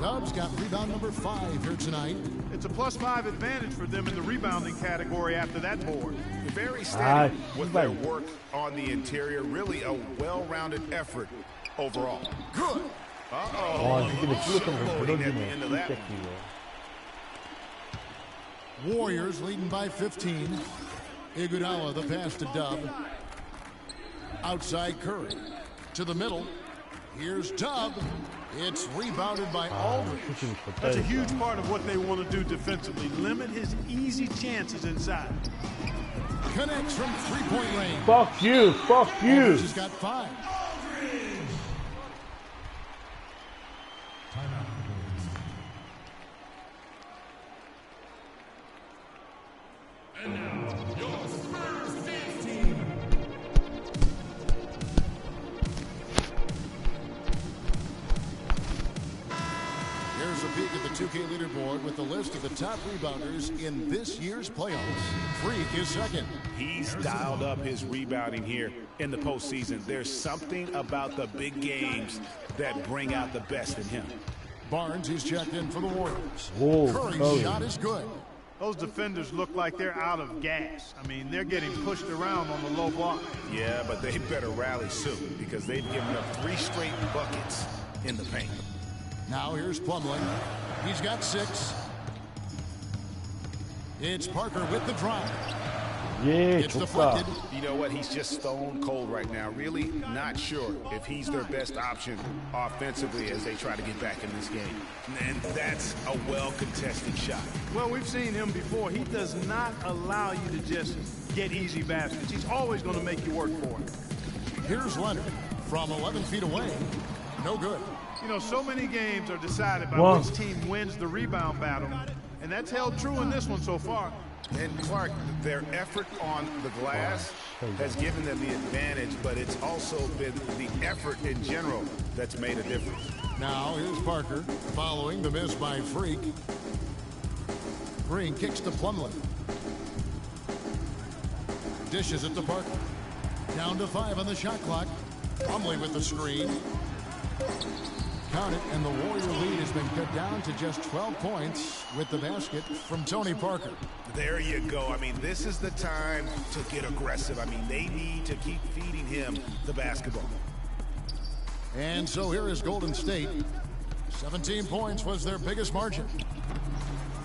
Dubs got rebound number 5 here tonight. It's a +5 advantage for them in the rebounding category after that board. Very steady with their work on the interior. Really a well-rounded effort overall. Good. Warriors leading by 15. Iguodala the pass to Dub. Outside Curry. To the middle. Here's Dub. It's rebounded by Aldridge. That's a huge part of what they want to do defensively. Limit his easy chances inside. Connects from three-point range. Fuck you. Fuck you. Aldridge has got 5. And now, your Spurs dance team. Here's a peek at the 2K leaderboard with the list of the top rebounders in this year's playoffs. Freak is second. He's dialed up his rebounding here in the postseason. There's something about the big games that bring out the best in him. Barnes is checked in for the Warriors. Curry's Curry's shot is good. Those defenders look like they're out of gas. I mean, they're getting pushed around on the low block. Yeah, but they better rally soon because they've given up 3 straight buckets in the paint. Now here's Plumlee. He's got 6. It's Parker with the drive. It's deflected. You know what? He's just stone cold right now. Really not sure if he's their best option offensively as they try to get back in this game. And that's a well-contested shot. Well, we've seen him before. He does not allow you to just get easy baskets. He's always going to make you work for it. Here's Leonard from 11 feet away. No good. You know, so many games are decided by which team wins the rebound battle, and that's held true in this one so far. And Clark, their effort on the glass has given them the advantage, but it's also been the effort in general that's made a difference. Now here's Parker following the miss by Freak. Green kicks to Plumlee. Dishes it to Parker. Down to 5 on the shot clock. Plumlee with the screen. Count it, and the Warrior lead has been cut down to just 12 points with the basket from Tony Parker. There you go. I mean, this is the time to get aggressive. I mean, they need to keep feeding him the basketball. And so here is Golden State. 17 points was their biggest margin.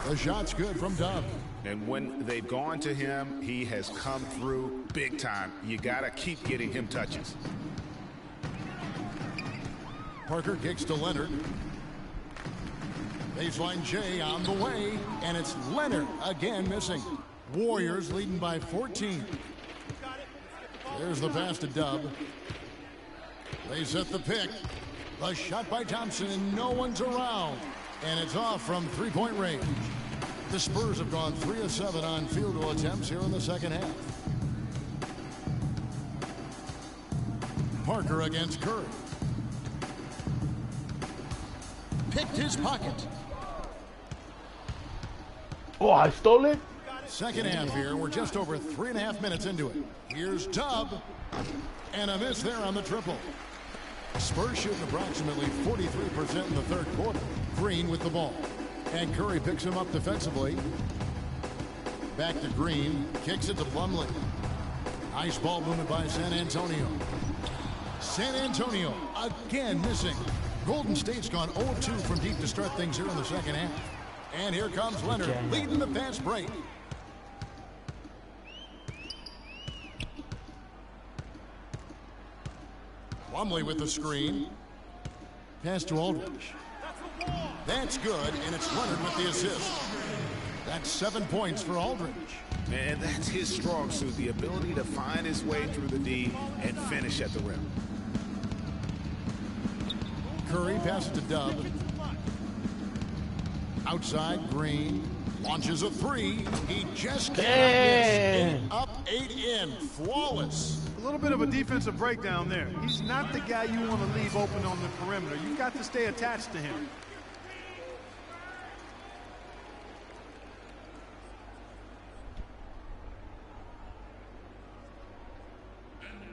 The shot's good from Dub. And when they've gone to him, he has come through big time. You got to keep getting him touches. Parker kicks to Leonard. Baseline J on the way, and it's Leonard again missing. Warriors leading by 14. There's the pass to Dub. They set the pick. The shot by Thompson, and no one's around. And it's off from three-point range. The Spurs have gone 3 of 7 on field goal attempts here in the second half. Parker against Curry. Picked his pocket. Oh, I stole it? Second half here. We're just over 3.5 minutes into it. Here's Dub. And a miss there on the triple. Spurs shooting approximately 43% in the third quarter. Green with the ball. And Curry picks him up defensively. Back to Green. Kicks it to Plumlee. Nice ball movement by San Antonio. San Antonio again missing. Golden State's gone 0-2 from deep to start things here in the second half. And here comes Leonard leading the fast break. Plumlee with the screen. Pass to Aldridge. That's good, and it's Leonard with the assist. That's 7 points for Aldridge. And that's his strong suit, the ability to find his way through the D and finish at the rim. Curry passes to Dub. Outside, Green launches a three. He just can't miss. Up 8 in. Flawless. A little bit of a defensive breakdown there. He's not the guy you want to leave open on the perimeter. You've got to stay attached to him.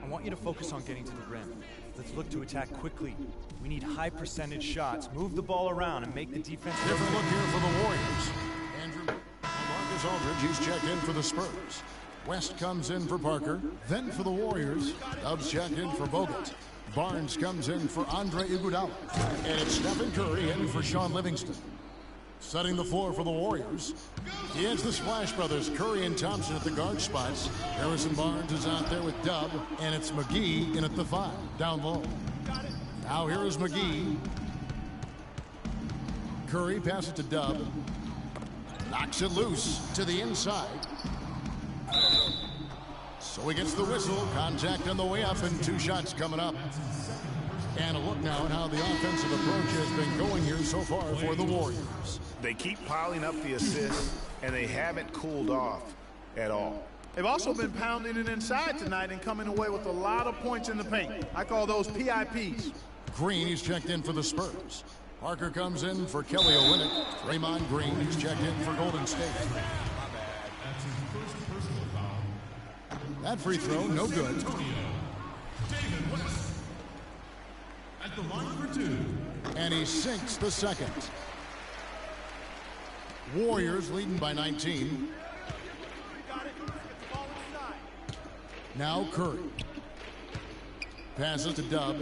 I want you to focus on getting to the rim. Let's look to attack quickly. We need high percentage shots. Move the ball around and make the defense. Different look here for the Warriors. Andrew Marcus Aldridge, he's checked in for the Spurs. West comes in for Parker. Then for the Warriors, Dubs checked in for Bogut. Barnes comes in for Andre Iguodala. And it's Stephen Curry in for Sean Livingston. Setting the floor for the Warriors. He has the Splash Brothers, Curry and Thompson at the guard spots. Harrison Barnes is out there with Dub, and it's McGee in at the 5, down low. Now here is McGee. Curry passes to Dub. Knocks it loose to the inside. So he gets the whistle. Contact on the way up, and 2 shots coming up. And a look now at how the offensive approach has been going here so far for the Warriors. They keep piling up the assists, and they haven't cooled off at all. They've also been pounding it inside tonight and coming away with a lot of points in the paint. I call those PIPs. Green, he's checked in for the Spurs. Parker comes in for Kelly Olynyk. Draymond Green, he's checked in for Golden State. That free throw, no good. At the line for 2. And he sinks the second. Warriors leading by 19. Now Curry. Passes to Dub.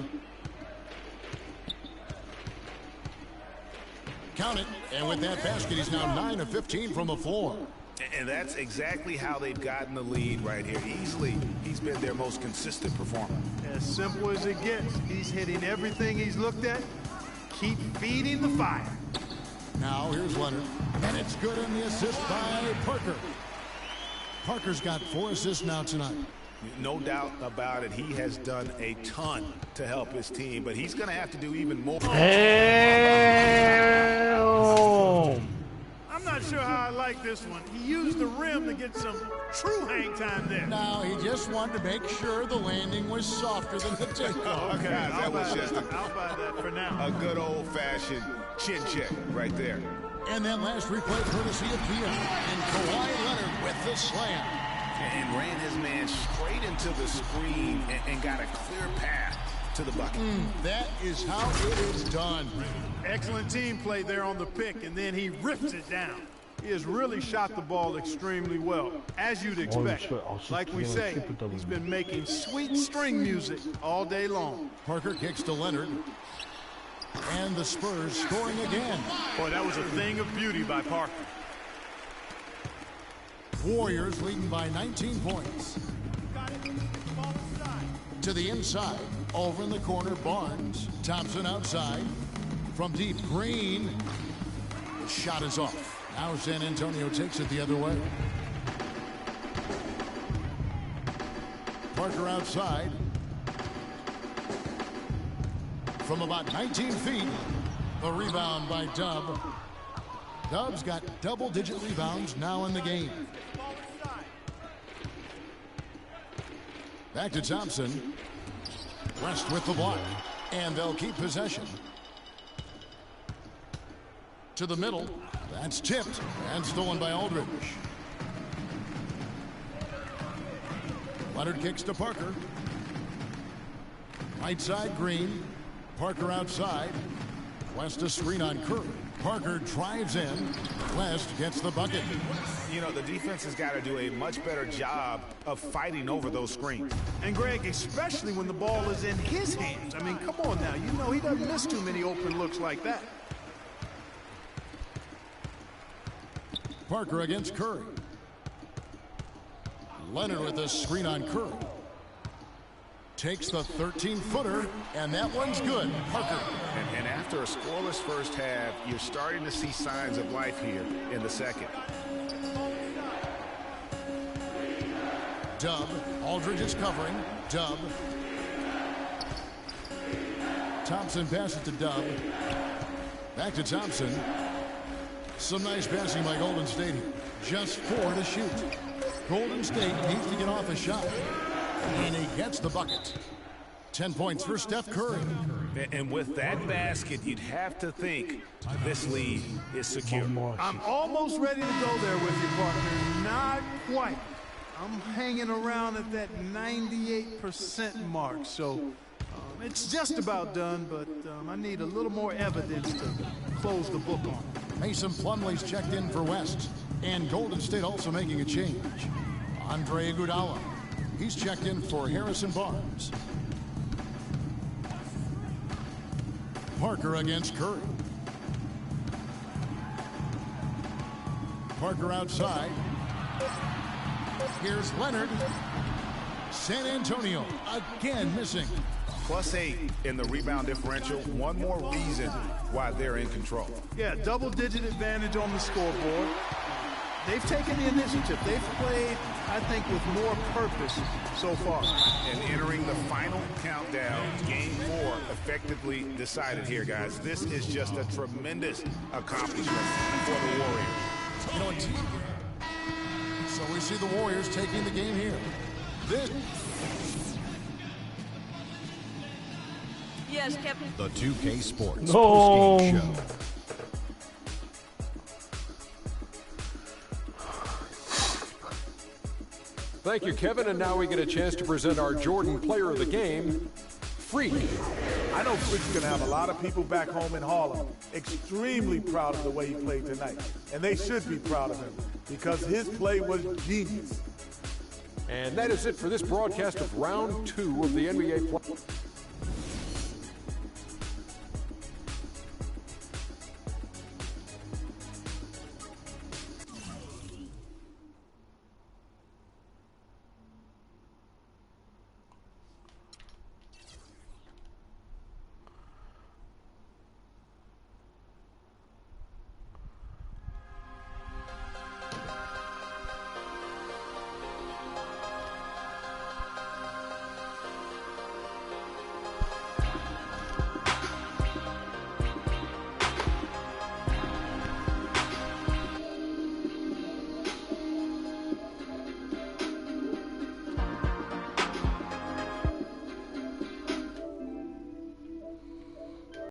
Count it. And with that basket, he's now 9 of 15 from the floor. And that's exactly how they've gotten the lead right here. Easily, he's been their most consistent performer. As simple as it gets. He's hitting everything he's looked at. Keep feeding the fire. Now here's Leonard. And it's good in the assist by Parker. Parker's got 4 assists now tonight. No doubt about it. He has done a ton to help his team, but he's going to have to do even more. Damn. not sure how I like this one. He used the rim to get some true hang time there. No, he just wanted to make sure the landing was softer than the takeoff. Okay, guys, that was just I'll buy that for now. a good old-fashioned chin check right there. And that last replay courtesy of Kia. And Kawhi Leonard with the slam. And ran his man straight into the screen and got a clear path to the bucket. That is how it is done. Excellent team play there on the pick, and then he rips it down. He has really shot the ball extremely well, as you'd expect. Like we say, he's been making sweet string music all day long. Parker kicks to Leonard. And the Spurs scoring again. Boy, that was a thing of beauty by Parker. Warriors leading by 19 points. To the inside. Over in the corner, Barnes. Thompson outside. From deep, Green. The shot is off. Now San Antonio takes it the other way. Parker outside. From about 19 feet. The rebound by Dub. Dub's got double-digit rebounds now in the game. Back to Thompson. West with the block. And they'll keep possession. To the middle. That's tipped and stolen by Aldridge. Leonard kicks to Parker. Right side, Green. Parker outside. West a screen on Curry. Parker drives in. West gets the bucket. You know, the defense has got to do a much better job of fighting over those screens. And Greg, especially when the ball is in his hands. I mean, come on now. You know he doesn't miss too many open looks like that. Parker against Curry. Leonard with a screen on Curry. Takes the 13-footer, and that one's good. Parker. And after a scoreless first half, you're starting to see signs of life here in the second. Dub. Aldridge is covering. Dub. Thompson passes to Dub. Back to Thompson. Some nice passing by Golden State here. Just 4 to shoot. Golden State needs to get off a shot. And he gets the bucket. 10 points for Steph Curry. And with that basket, you'd have to think this lead is secure. I'm almost ready to go there with you, partner. Not quite. I'm hanging around at that 98% mark. So it's just about done, but I need a little more evidence to close the book on. Mason Plumlee's checked in for West. And Golden State also making a change. Andre Iguodala. He's checked in for Harrison Barnes. Parker against Curry. Parker outside. Here's Leonard. San Antonio again missing. +8 in the rebound differential. One more reason why they're in control. Yeah, double-digit advantage on the scoreboard. They've taken the initiative. They've played, I think, with more purpose so far. And entering the final countdown, game 4 effectively decided here, guys. This is just a tremendous accomplishment for the Warriors. You know what? So we see the Warriors taking the game here. This. Yes, Captain. The 2K Sports post-game show. Thank you, Kevin. And now we get a chance to present our Jordan Player of the Game, Freak. I know Freak's going to have a lot of people back home in Harlem extremely proud of the way he played tonight. And they should be proud of him because his play was genius. And that is it for this broadcast of Round 2 of the NBA play.